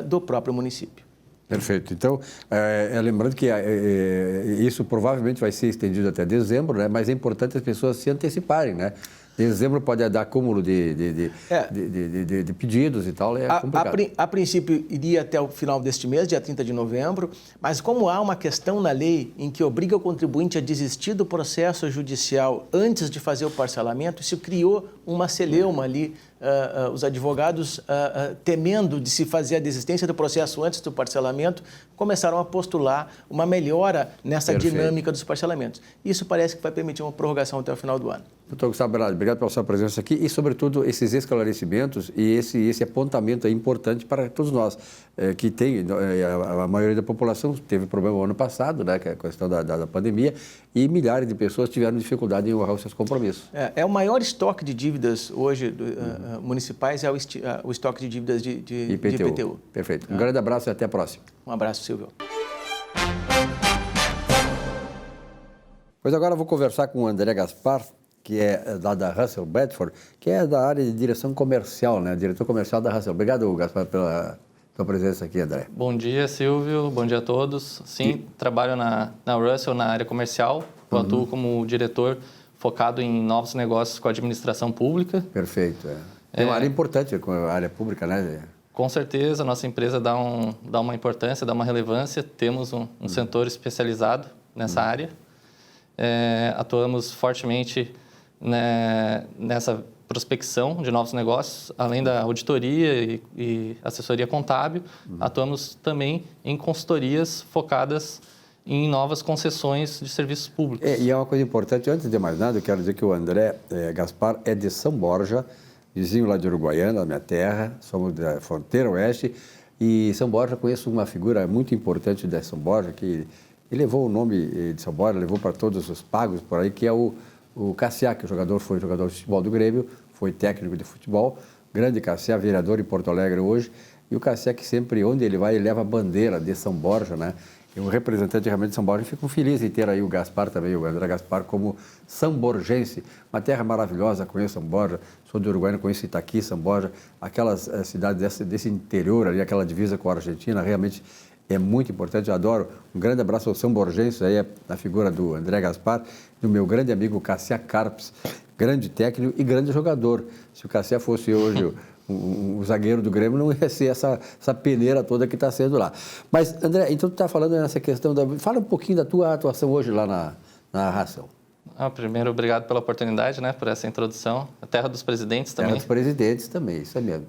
do próprio município. Perfeito. Então, lembrando que isso provavelmente vai ser estendido até dezembro, né? Mas é importante as pessoas se anteciparem, né? Dezembro pode dar acúmulo de pedidos e tal, é complicado. A princípio, iria até o final deste mês, dia 30 de novembro, mas como há uma questão na lei em que obriga o contribuinte a desistir do processo judicial antes de fazer o parcelamento, isso criou uma celeuma ali, os advogados, temendo de se fazer a desistência do processo antes do parcelamento, começaram a postular uma melhora nessa dinâmica dos parcelamentos. Isso parece que vai permitir uma prorrogação até o final do ano. Doutor Gustavo Berardi, obrigado pela sua presença aqui e, sobretudo, esses esclarecimentos e esse apontamento é importante para todos nós, que tem, a maioria da população teve problema no ano passado, né, que é a questão da pandemia, e milhares de pessoas tiveram dificuldade em honrar os seus compromissos. O maior estoque de dívidas hoje municipais é o estoque de dívidas de IPTU. Perfeito. Um grande abraço e até a próxima. Um abraço, Silvio. Pois agora eu vou conversar com o André Gaspar, que é da Russell Bedford, que é da área de direção comercial, né? Diretor comercial da Russell. Obrigado, Gaspar, pela sua presença aqui, André. Bom dia, Silvio. Bom dia a todos. Sim, trabalho na Russell, na área comercial. Eu atuo como diretor focado em novos negócios com a administração pública. Perfeito. É uma área importante com a área pública, né? Com certeza, a nossa empresa dá uma importância, dá uma relevância. Temos um setor especializado nessa área. atuamos fortemente, né, nessa prospecção de novos negócios, além da auditoria e assessoria contábil, atuamos também em consultorias focadas em novas concessões de serviços públicos. E é uma coisa importante, antes de mais nada, eu quero dizer que o André Gaspar é de São Borja, vizinho lá de Uruguaiana, da minha terra, somos da fronteira oeste, e São Borja, conheço uma figura muito importante de São Borja, que ele levou o nome de São Borja, levou para todos os pagos por aí, que é o Cassiá, que foi jogador de futebol do Grêmio, foi técnico de futebol, grande Cassiá, vereador em Porto Alegre hoje, e o Cassiá que sempre, onde ele vai, ele leva a bandeira de São Borja, né? E o representante realmente de São Borja, fico feliz em ter aí o Gaspar também, o André Gaspar, como samborgense, uma terra maravilhosa, conheço São Borja, sou do Uruguai, conheço Itaqui, São Borja, aquelas cidades desse interior ali, aquela divisa com a Argentina, realmente é muito importante, eu adoro. Um grande abraço ao samborgense, aí na figura do André Gaspar, do meu grande amigo Cassiá Carpes, grande técnico e grande jogador. Se o Cassiá fosse hoje o zagueiro do Grêmio, não ia ser essa peneira toda que está sendo lá. Mas, André, então tu está falando nessa questão Fala um pouquinho da tua atuação hoje lá na Ração. Primeiro, obrigado pela oportunidade, né, por essa introdução. A Terra dos Presidentes também. Terra dos Presidentes também, isso é mesmo.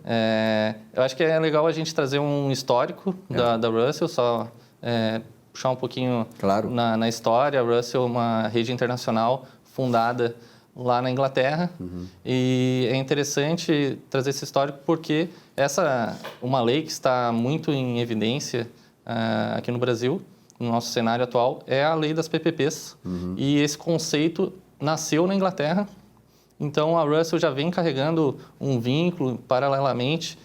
Eu acho que é legal a gente trazer um histórico da Russell, só puxar um pouquinho na história. A Russell é uma rede internacional fundada lá na Inglaterra, e é interessante trazer esse histórico porque uma lei que está muito em evidência aqui no Brasil, no nosso cenário atual, é a lei das PPPs, e esse conceito nasceu na Inglaterra. Então a Russell já vem carregando um vínculo paralelamente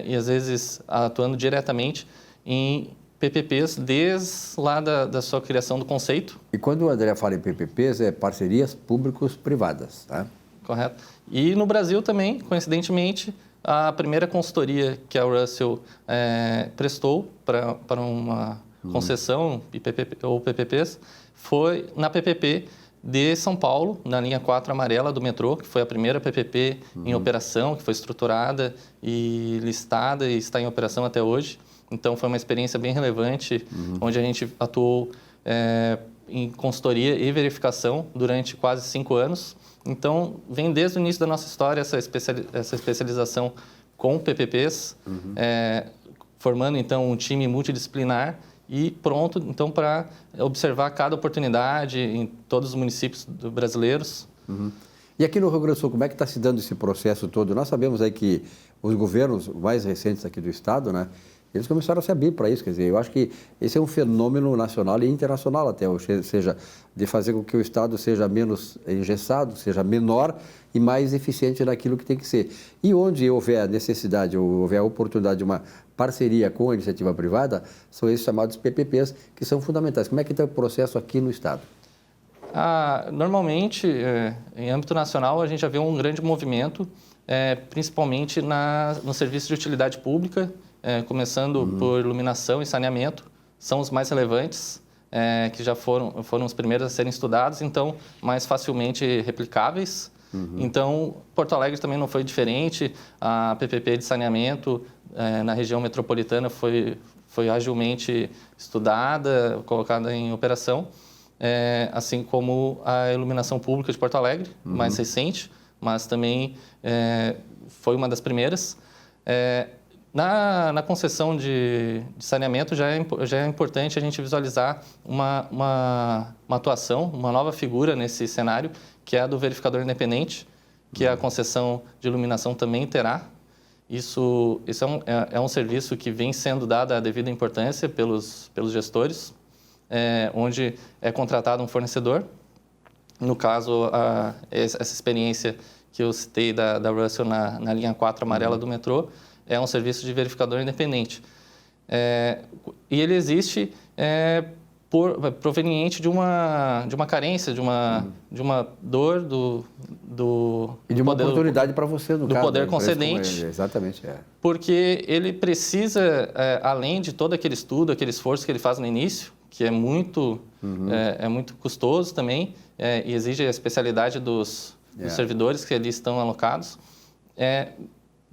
e às vezes atuando diretamente em PPPs desde lá da sua criação do conceito. E quando o André fala em PPPs, é parcerias públicos-privadas, tá? Correto. E no Brasil também, coincidentemente, a primeira consultoria que a Russell prestou para uma concessão ou PPPs foi na PPP de São Paulo, na linha 4 amarela do metrô, que foi a primeira PPP em operação, que foi estruturada e listada e está em operação até hoje. Então, foi uma experiência bem relevante, onde a gente atuou em consultoria e verificação durante quase 5 anos. Então, vem desde o início da nossa história essa especialização com PPPs, formando, então, um time multidisciplinar e pronto, então, para observar cada oportunidade em todos os municípios brasileiros. E aqui no Rio Grande do Sul, como é que está se dando esse processo todo? Nós sabemos aí que os governos mais recentes aqui do Estado, né, eles começaram a se abrir para isso, quer dizer, eu acho que esse é um fenômeno nacional e internacional até, ou seja, de fazer com que o Estado seja menos engessado, seja menor e mais eficiente naquilo que tem que ser. E onde houver necessidade ou houver a oportunidade de uma parceria com a iniciativa privada, são esses chamados PPPs, que são fundamentais. Como é que está o processo aqui no Estado? Normalmente, em âmbito nacional, a gente já vê um grande movimento, principalmente no serviço de utilidade pública, começando por iluminação e saneamento, são os mais relevantes, que já foram os primeiros a serem estudados, então mais facilmente replicáveis. Então, Porto Alegre também não foi diferente, a PPP de saneamento na região metropolitana foi agilmente estudada, colocada em operação, assim como a iluminação pública de Porto Alegre, mais recente, mas também foi uma das primeiras. Na concessão de saneamento já é importante a gente visualizar uma atuação, uma nova figura nesse cenário, que é a do verificador independente, que a concessão de iluminação também terá. Isso é um serviço que vem sendo dado a devida importância pelos gestores, onde é contratado um fornecedor. No caso, essa experiência que eu citei da Russell na linha 4 amarela do metrô, é um serviço de verificador independente. E ele existe proveniente de uma carência, de uma dor e de uma oportunidade para você, no do caso, poder concedente. Exatamente, Porque ele precisa, além de todo aquele estudo, aquele esforço que ele faz no início, que é muito custoso também, e exige a especialidade dos servidores que ali estão alocados,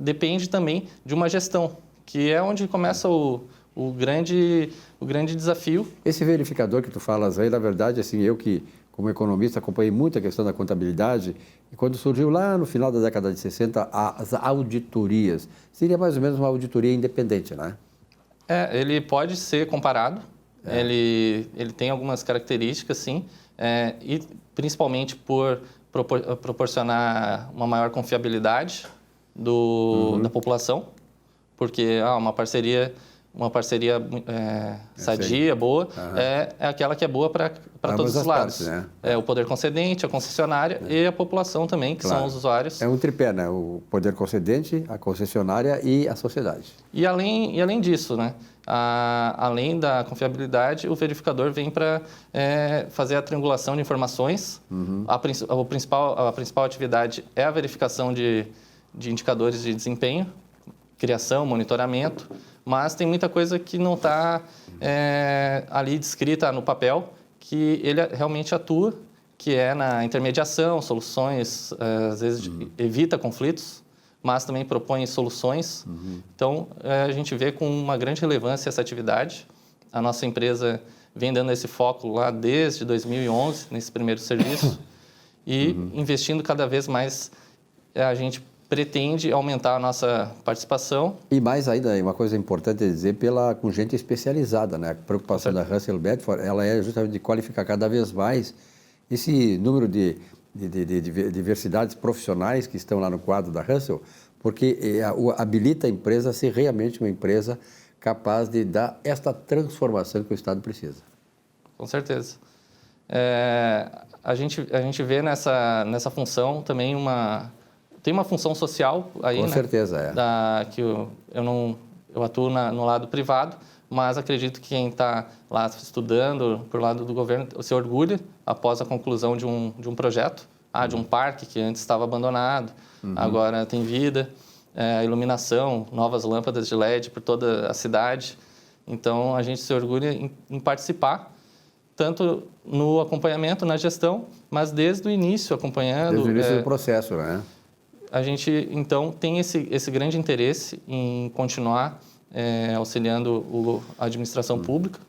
depende também de uma gestão, que é onde começa o grande desafio. Esse verificador que tu falas aí, na verdade, assim, eu que como economista, acompanhei muito a questão da contabilidade e quando surgiu lá no final da década de 60 as auditorias, seria mais ou menos uma auditoria independente, né? Ele pode ser comparado, ele tem algumas características, sim, e principalmente por proporcionar uma maior confiabilidade da população, porque uma parceria sadia, boa, é aquela que é boa para todos os lados. Partes, né? O poder concedente, a concessionária e a população também, que são os usuários. É um tripé, né? O poder concedente, a concessionária e a sociedade. E além disso, né? Além da confiabilidade, o verificador vem para fazer a triangulação de informações. A principal atividade é a verificação de indicadores de desempenho, criação, monitoramento, mas tem muita coisa que não está ali descrita no papel, que ele realmente atua, que é na intermediação, soluções, às vezes evita conflitos, mas também propõe soluções. Então, a gente vê com uma grande relevância essa atividade. A nossa empresa vem dando esse foco lá desde 2011, nesse primeiro serviço, e investindo cada vez mais, a gente pretende aumentar a nossa participação. E mais ainda, uma coisa importante dizer, com gente especializada, né? A preocupação da Russell Bedford, ela é justamente de qualificar cada vez mais esse número de diversidades profissionais que estão lá no quadro da Russell, porque habilita a empresa a ser realmente uma empresa capaz de dar esta transformação que o Estado precisa. Com certeza. A gente vê nessa função também tem uma função social aí, com certeza, que eu atuo no lado privado, mas acredito que quem está lá estudando por lado do governo se orgulha após a conclusão de um projeto, de um parque que antes estava abandonado, agora tem vida, iluminação, novas lâmpadas de LED por toda a cidade. Então, a gente se orgulha em participar, tanto no acompanhamento, na gestão, mas desde o início acompanhando. Desde o início do processo, né? A gente, então, tem esse grande interesse em continuar auxiliando a administração pública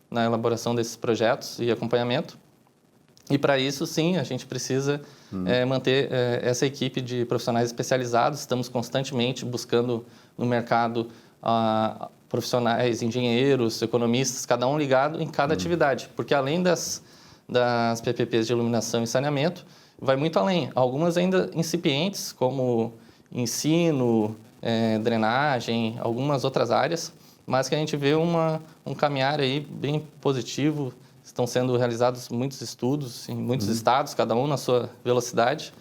na elaboração desses projetos e acompanhamento. E, para isso, sim, a gente precisa manter essa equipe de profissionais especializados. Estamos constantemente buscando no mercado profissionais, engenheiros, economistas, cada um ligado em cada atividade. Porque, além das PPPs de iluminação e saneamento, vai muito além. Algumas ainda incipientes, como ensino, drenagem, algumas outras áreas, mas que a gente vê um caminhar aí bem positivo. Estão sendo realizados muitos estudos em muitos estados, cada um na sua velocidade.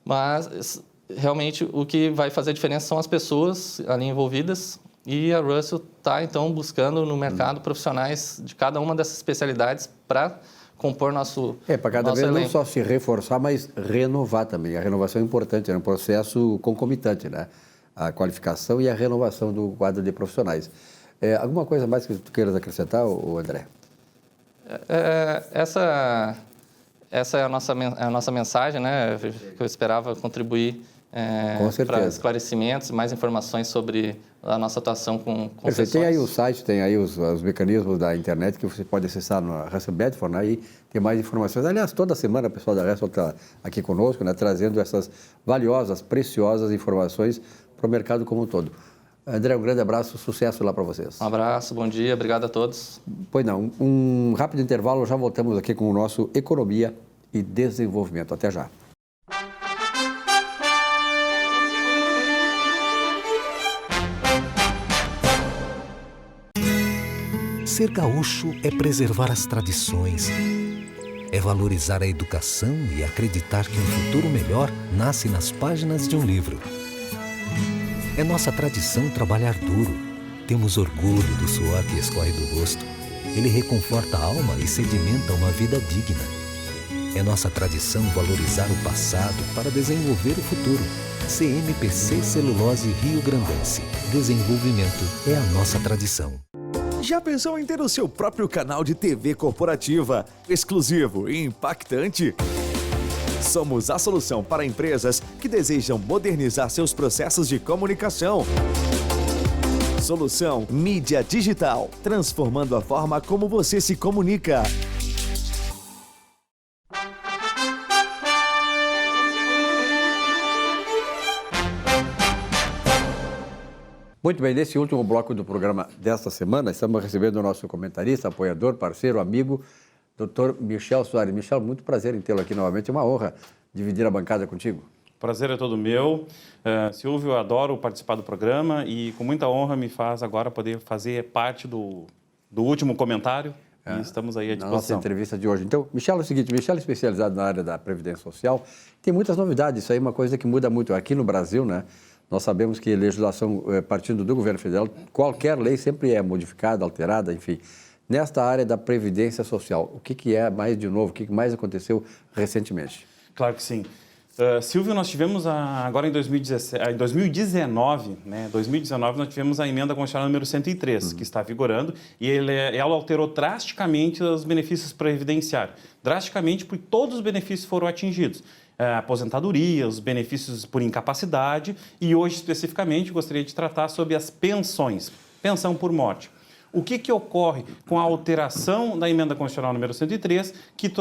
Mas, realmente, o que vai fazer a diferença são as pessoas ali envolvidas. E a Russell está, então, buscando no mercado profissionais de cada uma dessas especialidades para compor nosso para cada vez não só se reforçar, mas renovar também. A renovação é importante, é um processo concomitante, né? A qualificação e a renovação do quadro de profissionais. Alguma coisa mais que tu queiras acrescentar, André? Essa é a nossa mensagem, né? Que eu esperava contribuir para esclarecimentos, mais informações sobre a nossa atuação com concessões. Tem aí o site, tem aí os mecanismos da internet que você pode acessar no Russell Bedford, né? E tem mais informações. Aliás, toda semana o pessoal da Russell está aqui conosco, né? Trazendo essas valiosas, preciosas informações para o mercado como um todo. André, um grande abraço, sucesso lá para vocês. Um abraço, bom dia, obrigado a todos. Pois não, um rápido intervalo, já voltamos aqui com o nosso Economia e Desenvolvimento. Até já. Ser gaúcho é preservar as tradições, é valorizar a educação e acreditar que um futuro melhor nasce nas páginas de um livro. É nossa tradição trabalhar duro. Temos orgulho do suor que escorre do rosto. Ele reconforta a alma e sedimenta uma vida digna. É nossa tradição valorizar o passado para desenvolver o futuro. CMPC Celulose Rio Grandense. Desenvolvimento é a nossa tradição. Já pensou em ter o seu próprio canal de TV corporativa, exclusivo e impactante? Somos a solução para empresas que desejam modernizar seus processos de comunicação. Solução Mídia Digital, transformando a forma como você se comunica. Muito bem, nesse último bloco do programa desta semana, estamos recebendo o nosso comentarista, apoiador, parceiro, amigo, Dr. Michel Soares. Michel, muito prazer em tê-lo aqui novamente, é uma honra dividir a bancada contigo. Prazer é todo meu. Silvio, eu adoro participar do programa e com muita honra me faz agora poder fazer parte do último comentário e estamos aí à disposição. Na nossa entrevista de hoje. Então, Michel, é o seguinte, Michel é especializado na área da Previdência Social, tem muitas novidades, isso aí é uma coisa que muda muito. Aqui no Brasil, né, nós sabemos que legislação partindo do governo federal, qualquer lei sempre é modificada, alterada, enfim. Nesta área da Previdência Social, o que é mais de novo, o que mais aconteceu recentemente? Claro que sim. Silvio, nós tivemos agora em 2019, né, 2019 nós tivemos a emenda constitucional número 103, que está vigorando, e ela alterou drasticamente os benefícios previdenciários. Drasticamente porque todos os benefícios foram atingidos. Aposentadoria, os benefícios por incapacidade e hoje especificamente gostaria de tratar sobre as pensões, pensão por morte. O que ocorre com a alteração da emenda constitucional número 103, que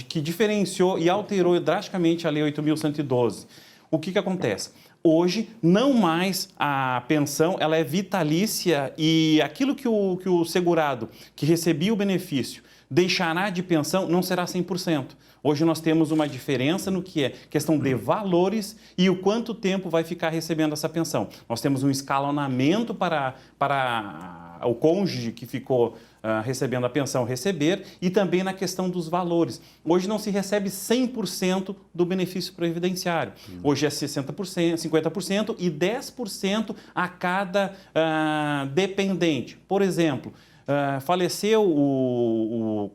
que diferenciou e alterou drasticamente a lei 8.112? O que acontece? Hoje, não mais a pensão, ela é vitalícia e aquilo que o segurado que recebia o benefício deixará de pensão não será 100%. Hoje nós temos uma diferença no que é questão de valores e o quanto tempo vai ficar recebendo essa pensão. Nós temos um escalonamento para o cônjuge que ficou recebendo a pensão receber e também na questão dos valores. Hoje não se recebe 100% do benefício previdenciário. Hoje é 60%, 50% e 10% a cada dependente. Por exemplo, faleceu o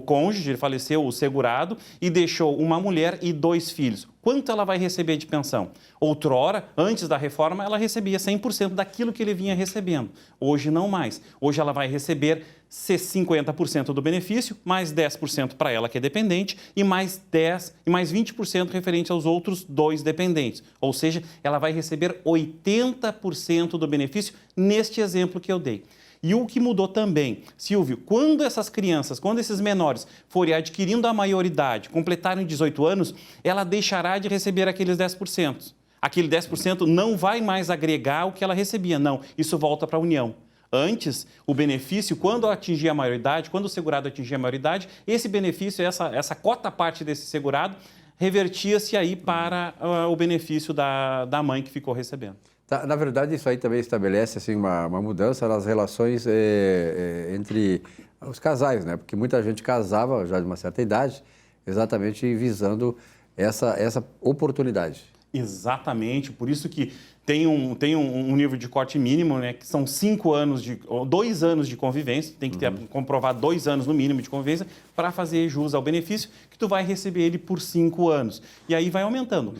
cônjuge, faleceu o segurado e deixou uma mulher e 2 filhos. Quanto ela vai receber de pensão? Outrora, antes da reforma, ela recebia 100% daquilo que ele vinha recebendo. Hoje não mais. Hoje ela vai receber 50% do benefício, mais 10% para ela que é dependente e mais 20% referente aos outros 2 dependentes. Ou seja, ela vai receber 80% do benefício neste exemplo que eu dei. E o que mudou também, Silvio, quando essas crianças, quando esses menores forem adquirindo a maioridade, completarem 18 anos, ela deixará de receber aqueles 10%. Aquele 10% não vai mais agregar o que ela recebia, não. Isso volta para a União. Antes, o benefício, quando atingir a maioridade, quando o segurado atingir a maioridade, esse benefício, essa cota parte desse segurado, revertia-se aí para o benefício da mãe que ficou recebendo. Na verdade, isso aí também estabelece assim, uma mudança nas relações entre os casais, né? Porque muita gente casava já de uma certa idade, exatamente visando essa oportunidade. Exatamente, por isso que tem um nível de corte mínimo, né, que são 2 anos de convivência, tem que comprovar 2 anos no mínimo de convivência para fazer jus ao benefício, que tu vai receber ele por 5 anos. E aí vai aumentando.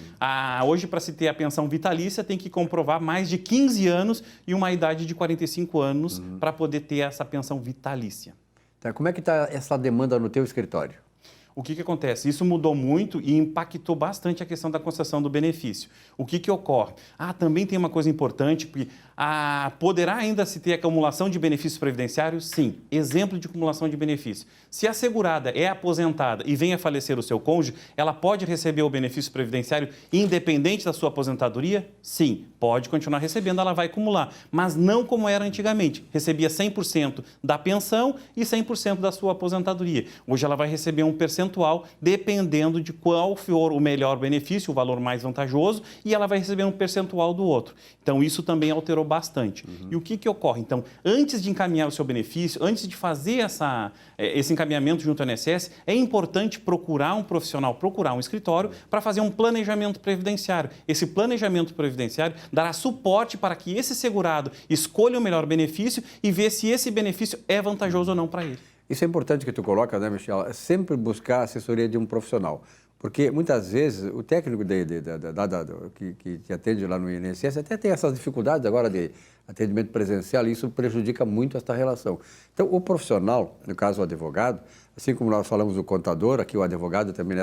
Hoje, para se ter a pensão vitalícia, tem que comprovar mais de 15 anos e uma idade de 45 anos para poder ter essa pensão vitalícia. Tá, como é que está essa demanda no teu escritório? O que acontece? Isso mudou muito e impactou bastante a questão da concessão do benefício. O que ocorre? Também tem uma coisa importante, porque poderá ainda se ter acumulação de benefícios previdenciários? Sim. Exemplo de acumulação de benefício. Se a segurada é aposentada e vem a falecer o seu cônjuge, ela pode receber o benefício previdenciário independente da sua aposentadoria? Sim. Pode continuar recebendo, ela vai acumular. Mas não como era antigamente. Recebia 100% da pensão e 100% da sua aposentadoria. Hoje ela vai receber um percentual dependendo de qual for o melhor benefício, o valor mais vantajoso, e ela vai receber um percentual do outro. Então, isso também alterou bastante. E o que ocorre? Então, antes de encaminhar o seu benefício, antes de fazer esse encaminhamento junto ao INSS, é importante procurar um profissional, procurar um escritório para fazer um planejamento previdenciário. Esse planejamento previdenciário dará suporte para que esse segurado escolha o melhor benefício e ver se esse benefício é vantajoso ou não para ele. Isso é importante que tu coloca, né, Michel? É sempre buscar a assessoria de um profissional. Porque muitas vezes o técnico que te atende lá no INSS até tem essas dificuldades agora de atendimento presencial e isso prejudica muito esta relação. Então, o profissional, no caso o advogado, assim como nós falamos do contador, aqui o advogado também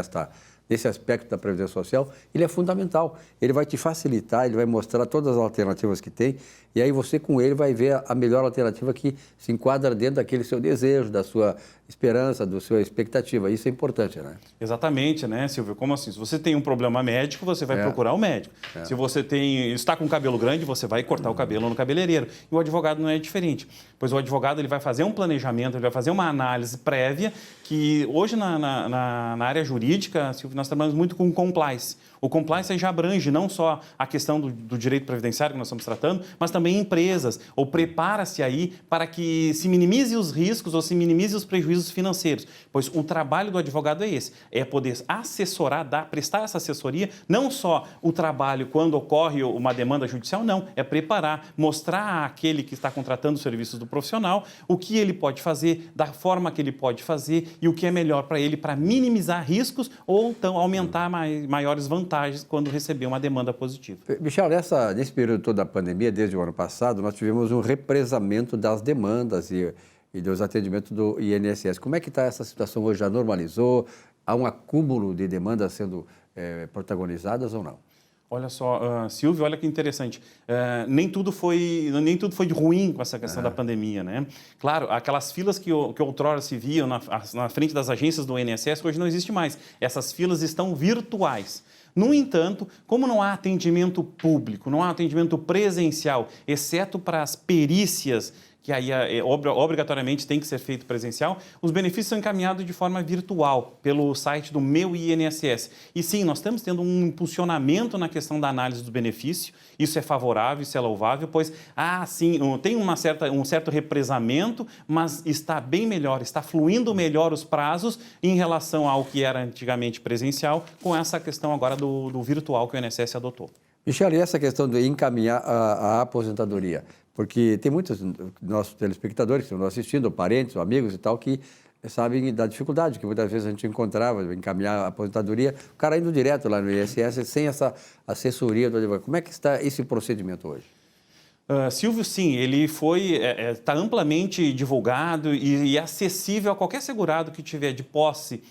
nesse aspecto da Previdência Social, ele é fundamental. Ele vai te facilitar, ele vai mostrar todas as alternativas que tem e aí você com ele vai ver a melhor alternativa que se enquadra dentro daquele seu desejo, da sua esperança, da sua expectativa. Isso é importante, né? Exatamente, né, Silvio? Como assim? Se você tem um problema médico, você vai procurar o médico. Se você está com cabelo grande, você vai cortar o cabelo no cabeleireiro. E o advogado não é diferente. Pois o advogado ele vai fazer um planejamento, ele vai fazer uma análise prévia, que hoje na área jurídica, Silvio, nós trabalhamos muito com compliance. O compliance já abrange não só a questão do direito previdenciário que nós estamos tratando, mas também empresas, ou prepara-se aí para que se minimize os riscos ou se minimize os prejuízos financeiros. Pois o trabalho do advogado é esse, é poder assessorar, prestar essa assessoria, não só o trabalho quando ocorre uma demanda judicial, não, é preparar, mostrar àquele que está contratando os serviços do profissional o que ele pode fazer, da forma que ele pode fazer e o que é melhor para ele para minimizar riscos ou então aumentar maiores vantagens quando receber uma demanda positiva. Michel, nesse período todo da pandemia, desde o ano passado, nós tivemos um represamento das demandas e dos atendimentos do INSS. Como é que está essa situação hoje? Já normalizou? Há um acúmulo de demandas sendo protagonizadas ou não? Olha só, Silvio, olha que interessante. Nem tudo foi ruim com essa questão da pandemia, né? Claro, aquelas filas que outrora se viam na frente das agências do INSS, hoje não existe mais. Essas filas estão virtuais. No entanto, como não há atendimento público, não há atendimento presencial, exceto para as perícias, que aí obrigatoriamente tem que ser feito presencial, os benefícios são encaminhados de forma virtual pelo site do Meu INSS. E sim, nós estamos tendo um impulsionamento na questão da análise do benefício, isso é favorável, isso é louvável, pois, sim, tem um certo represamento, mas está bem melhor, está fluindo melhor os prazos em relação ao que era antigamente presencial, com essa questão agora do virtual que o INSS adotou. Michel, e essa questão de encaminhar a aposentadoria? Porque tem muitos nossos telespectadores que estão assistindo, parentes, amigos e tal, que sabem da dificuldade que muitas vezes a gente encontrava de encaminhar a aposentadoria, o cara indo direto lá no INSS sem essa assessoria do advogado. Como é que está esse procedimento hoje? Silvio, sim, ele está amplamente divulgado e acessível a qualquer segurado que tiver de posse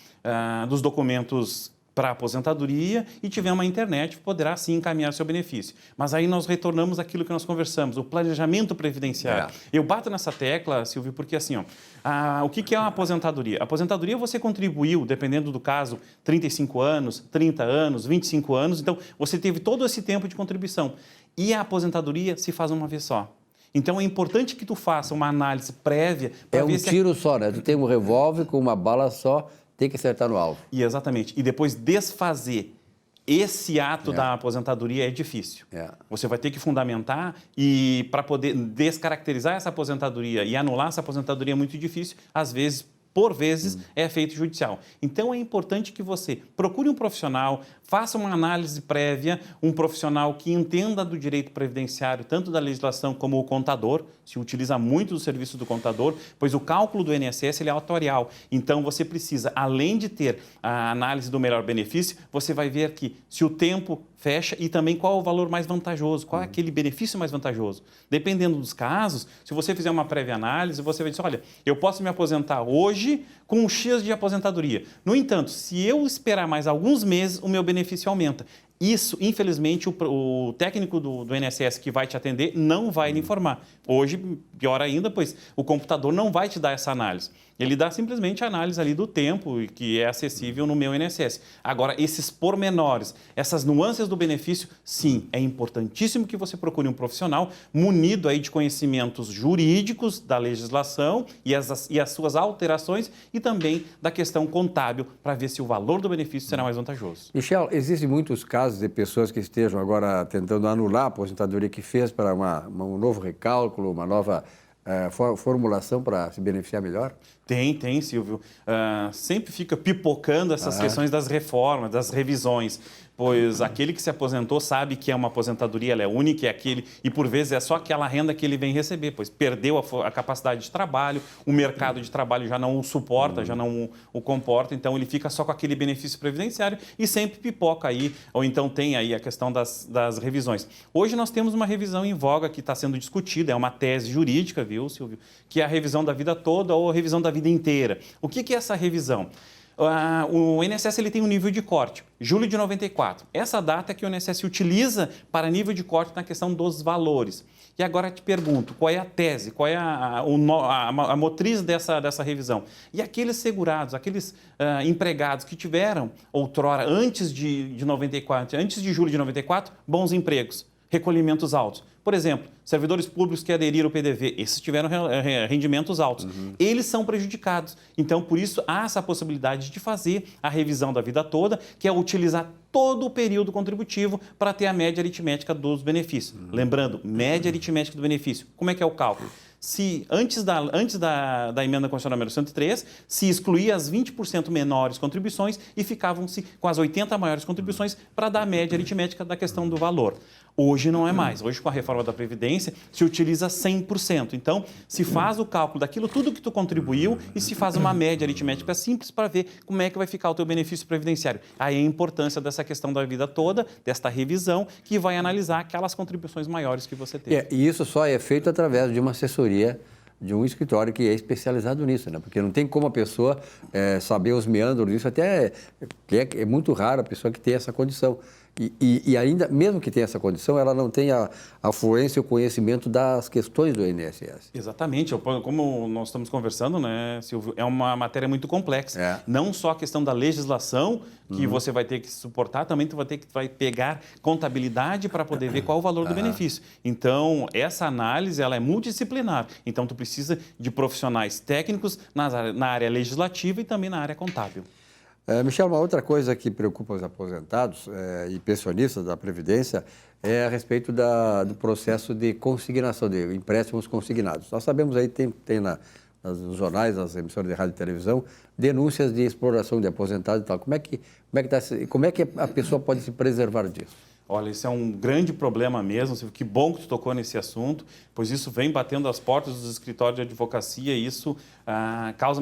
dos documentos para a aposentadoria e tiver uma internet, poderá sim encaminhar seu benefício. Mas aí nós retornamos àquilo que nós conversamos, o planejamento previdenciário. Eu bato nessa tecla, Silvio, porque assim, o que é uma aposentadoria? A aposentadoria você contribuiu, dependendo do caso, 35 anos, 30 anos, 25 anos, então você teve todo esse tempo de contribuição. E a aposentadoria se faz uma vez só. Então é importante que tu faça uma análise prévia. É um tiro só, né? Tu tem um revólver com uma bala só, tem que acertar no alvo. E exatamente. E depois desfazer esse ato da aposentadoria é difícil. Você vai ter que fundamentar e para poder descaracterizar essa aposentadoria e anular essa aposentadoria é muito difícil, às vezes, por vezes, é feito judicial. Então, é importante que você procure um profissional, faça uma análise prévia, um profissional que entenda do direito previdenciário, tanto da legislação como o contador, se utiliza muito do serviço do contador, pois o cálculo do INSS ele é atuarial. Então, você precisa, além de ter a análise do melhor benefício, você vai ver que se o tempo fecha e também qual é o valor mais vantajoso, qual é aquele benefício mais vantajoso. Dependendo dos casos, se você fizer uma prévia análise, você vai dizer, olha, eu posso me aposentar hoje com um X de aposentadoria. No entanto, se eu esperar mais alguns meses, o meu benefício aumenta. Isso, infelizmente, o técnico do INSS que vai te atender não vai lhe informar. Hoje, pior ainda, pois o computador não vai te dar essa análise. Ele dá simplesmente a análise ali do tempo que é acessível no Meu INSS. Agora, esses pormenores, essas nuances do benefício, sim, é importantíssimo que você procure um profissional munido aí de conhecimentos jurídicos da legislação e as suas alterações e também da questão contábil para ver se o valor do benefício será mais vantajoso. Michel, existem muitos casos de pessoas que estejam agora tentando anular a aposentadoria que fez para um novo recálculo, uma nova formulação para se beneficiar melhor? Tem, Silvio. Sempre fica pipocando essas questões das reformas, das revisões, pois aquele que se aposentou sabe que é uma aposentadoria, ela é única, e por vezes é só aquela renda que ele vem receber, pois perdeu a capacidade de trabalho, o mercado de trabalho já não o suporta, já não o comporta, então ele fica só com aquele benefício previdenciário e sempre pipoca aí, ou então tem aí a questão das revisões. Hoje nós temos uma revisão em voga que está sendo discutida, é uma tese jurídica, viu, Silvio, que é a revisão da vida toda ou a revisão da vida inteira. O que é essa revisão? o INSS ele tem um nível de corte, julho de 94. Essa data é que o INSS utiliza para nível de corte na questão dos valores. E agora te pergunto, qual é a tese, qual é a motriz dessa revisão? E aqueles segurados, aqueles empregados que tiveram outrora, antes de 94, antes de julho de 94, bons empregos, recolhimentos altos. Por exemplo, servidores públicos que aderiram ao PDV, esses tiveram rendimentos altos. Eles são prejudicados. Então, por isso, há essa possibilidade de fazer a revisão da vida toda, que é utilizar todo o período contributivo para ter a média aritmética dos benefícios. Lembrando, média aritmética do benefício. Como é que é o cálculo? Se antes da emenda constitucional número 103, se excluía as 20% menores contribuições e ficavam-se com as 80 maiores contribuições para dar a média aritmética da questão do valor. Hoje não é mais. Hoje, com a reforma da Previdência, se utiliza 100%. Então, se faz o cálculo daquilo tudo que tu contribuiu e se faz uma média aritmética simples para ver como é que vai ficar o teu benefício previdenciário. Aí a importância dessa questão da vida toda, desta revisão, que vai analisar aquelas contribuições maiores que você teve. E isso só é feito através de uma assessoria de um escritório que é especializado nisso, né? Porque não tem como a pessoa saber os meandros disso, até é muito raro a pessoa que tem essa condição. E ainda, mesmo que tenha essa condição, ela não tem a fluência e o conhecimento das questões do INSS. Exatamente. Como nós estamos conversando, né, Silvio, é uma matéria muito complexa. Não só a questão da legislação, que você vai ter que suportar, também tu vai pegar contabilidade para poder ver qual o valor do benefício. Então, essa análise ela é multidisciplinar. Então, tu precisa de profissionais técnicos na área legislativa e também na área contábil. Michel, uma outra coisa que preocupa os aposentados e pensionistas da Previdência é a respeito do processo de consignação, de empréstimos consignados. Nós sabemos aí, tem nos jornais, nas emissoras de rádio e televisão, denúncias de exploração de aposentados e tal. Como é que a pessoa pode se preservar disso? Olha, isso é um grande problema mesmo, Silvio. Que bom que tu tocou nesse assunto, pois isso vem batendo as portas dos escritórios de advocacia e isso causa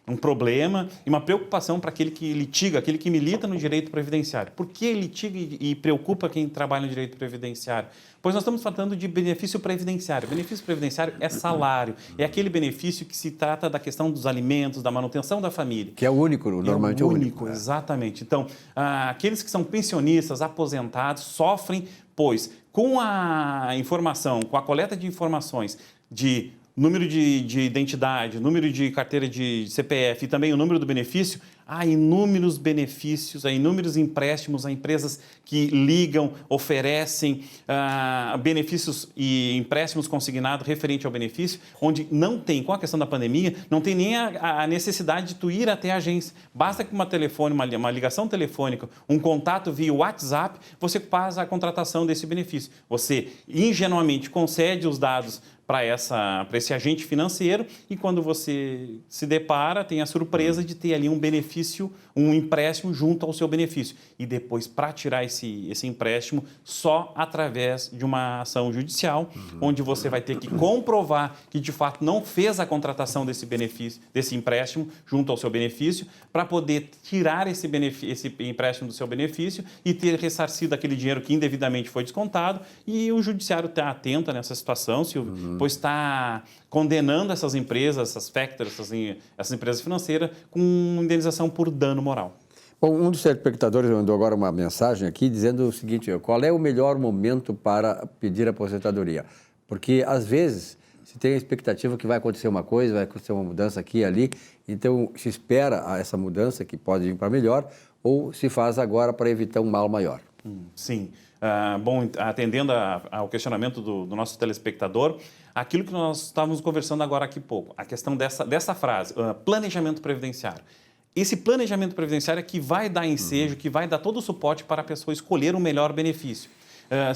um problema e uma preocupação para aquele que litiga, aquele que milita no direito previdenciário. Por que litiga e preocupa quem trabalha no direito previdenciário? Pois nós estamos falando de benefício previdenciário. Benefício previdenciário é salário, é aquele benefício que se trata da questão dos alimentos, da manutenção da família. Que é o único, normalmente é o único. Exatamente. Então, aqueles que são pensionistas, aposentados, sofrem, pois com a informação, com a coleta de informações de número de identidade, número de carteira de CPF e também o número do benefício, há inúmeros benefícios, há inúmeros empréstimos a empresas que ligam, oferecem benefícios e empréstimos consignados referente ao benefício, onde não tem, com a questão da pandemia, não tem nem a necessidade de tu ir até a agência. Basta que uma ligação telefônica, um contato via WhatsApp, você faz a contratação desse benefício. Você ingenuamente concede os dados para esse agente financeiro e quando você se depara, tem a surpresa de ter ali um benefício, um empréstimo junto ao seu benefício. E depois, para tirar esse empréstimo, só através de uma ação judicial, onde você vai ter que comprovar que, de fato, não fez a contratação desse benefício, desse empréstimo junto ao seu benefício, para poder tirar esse empréstimo do seu benefício e ter ressarcido aquele dinheiro que indevidamente foi descontado. E o judiciário está atento nessa situação, Silvio, pois está condenando essas empresas, essas factories, essas empresas financeiras, com indenização por dano moral. Bom, um dos telespectadores mandou agora uma mensagem aqui dizendo o seguinte: qual é o melhor momento para pedir aposentadoria? Porque, às vezes, se tem a expectativa que vai acontecer uma coisa, vai acontecer uma mudança aqui e ali, então se espera essa mudança, que pode ir para melhor, ou se faz agora para evitar um mal maior. Sim. Bom, atendendo ao questionamento do nosso telespectador, aquilo que nós estávamos conversando agora aqui pouco, a questão dessa frase, planejamento previdenciário. Esse planejamento previdenciário é que vai dar ensejo, que vai dar todo o suporte para a pessoa escolher o melhor benefício.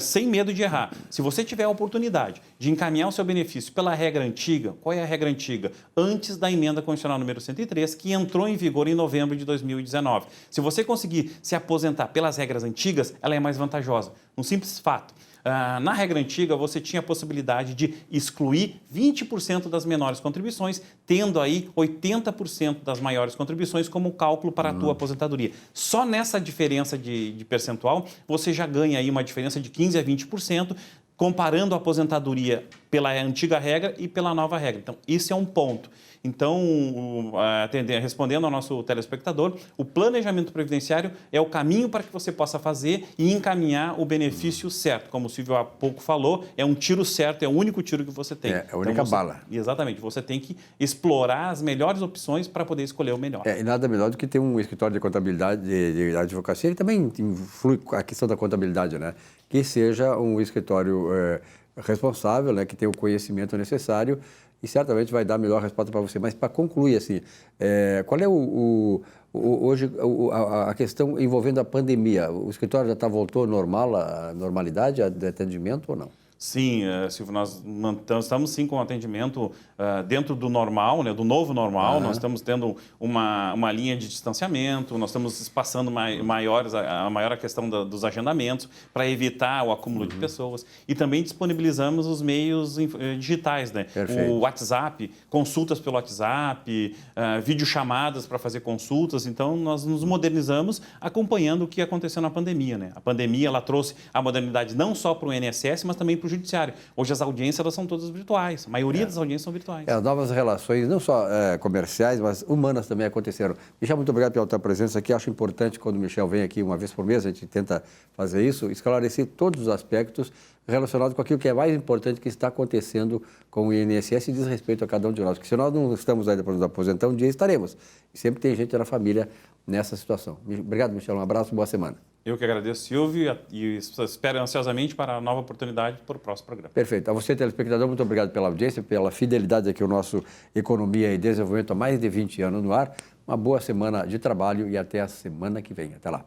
Sem medo de errar. Se você tiver a oportunidade de encaminhar o seu benefício pela regra antiga, qual é a regra antiga? Antes da emenda constitucional número 103, que entrou em vigor em novembro de 2019. Se você conseguir se aposentar pelas regras antigas, ela é mais vantajosa. Um simples fato. Na regra antiga, você tinha a possibilidade de excluir 20% das menores contribuições, tendo aí 80% das maiores contribuições como cálculo para a tua aposentadoria. Só nessa diferença de percentual, você já ganha aí uma diferença de 15% a 20%, comparando a aposentadoria pela antiga regra e pela nova regra. Então, isso é um ponto. Então, respondendo ao nosso telespectador, o planejamento previdenciário é o caminho para que você possa fazer e encaminhar o benefício certo. Como o Silvio há pouco falou, é um tiro certo, é o único tiro que você tem. É a única bala. Exatamente. Você tem que explorar as melhores opções para poder escolher o melhor. E nada melhor do que ter um escritório de contabilidade, de advocacia, que também influi a questão da contabilidade, né? Que seja um escritório responsável, né? Que tenha o conhecimento necessário e certamente vai dar a melhor resposta para você. Mas para concluir, assim, qual é hoje a questão envolvendo a pandemia? O escritório já voltou normal, à normalidade, de atendimento ou não? Sim, Silvio, nós estamos sim com atendimento dentro do normal, né, do novo normal. Nós estamos tendo uma linha de distanciamento, nós estamos espaçando maior a questão dos agendamentos para evitar o acúmulo de pessoas e também disponibilizamos os meios digitais, né? Perfeito. O WhatsApp, consultas pelo WhatsApp, videochamadas para fazer consultas. Então, nós nos modernizamos acompanhando o que aconteceu na pandemia, né? A pandemia ela trouxe a modernidade não só para o INSS, mas também para o Judiciário. Hoje as audiências elas são todas virtuais. A maioria das audiências são virtuais. As novas relações, não só comerciais, mas humanas também aconteceram. Michel, muito obrigado pela tua presença aqui. Acho importante quando o Michel vem aqui uma vez por mês, a gente tenta fazer isso, esclarecer todos os aspectos relacionados com aquilo que é mais importante que está acontecendo com o INSS e diz respeito a cada um de nós. Porque se nós não estamos aí para nos aposentar, um dia estaremos. E sempre tem gente na família nessa situação. Obrigado, Michel. Um abraço, boa semana. Eu que agradeço, Silvio, e espero ansiosamente para a nova oportunidade para o próximo programa. Perfeito. A você, telespectador, muito obrigado pela audiência, pela fidelidade aqui ao nosso Economia e Desenvolvimento há mais de 20 anos no ar. Uma boa semana de trabalho e até a semana que vem. Até lá.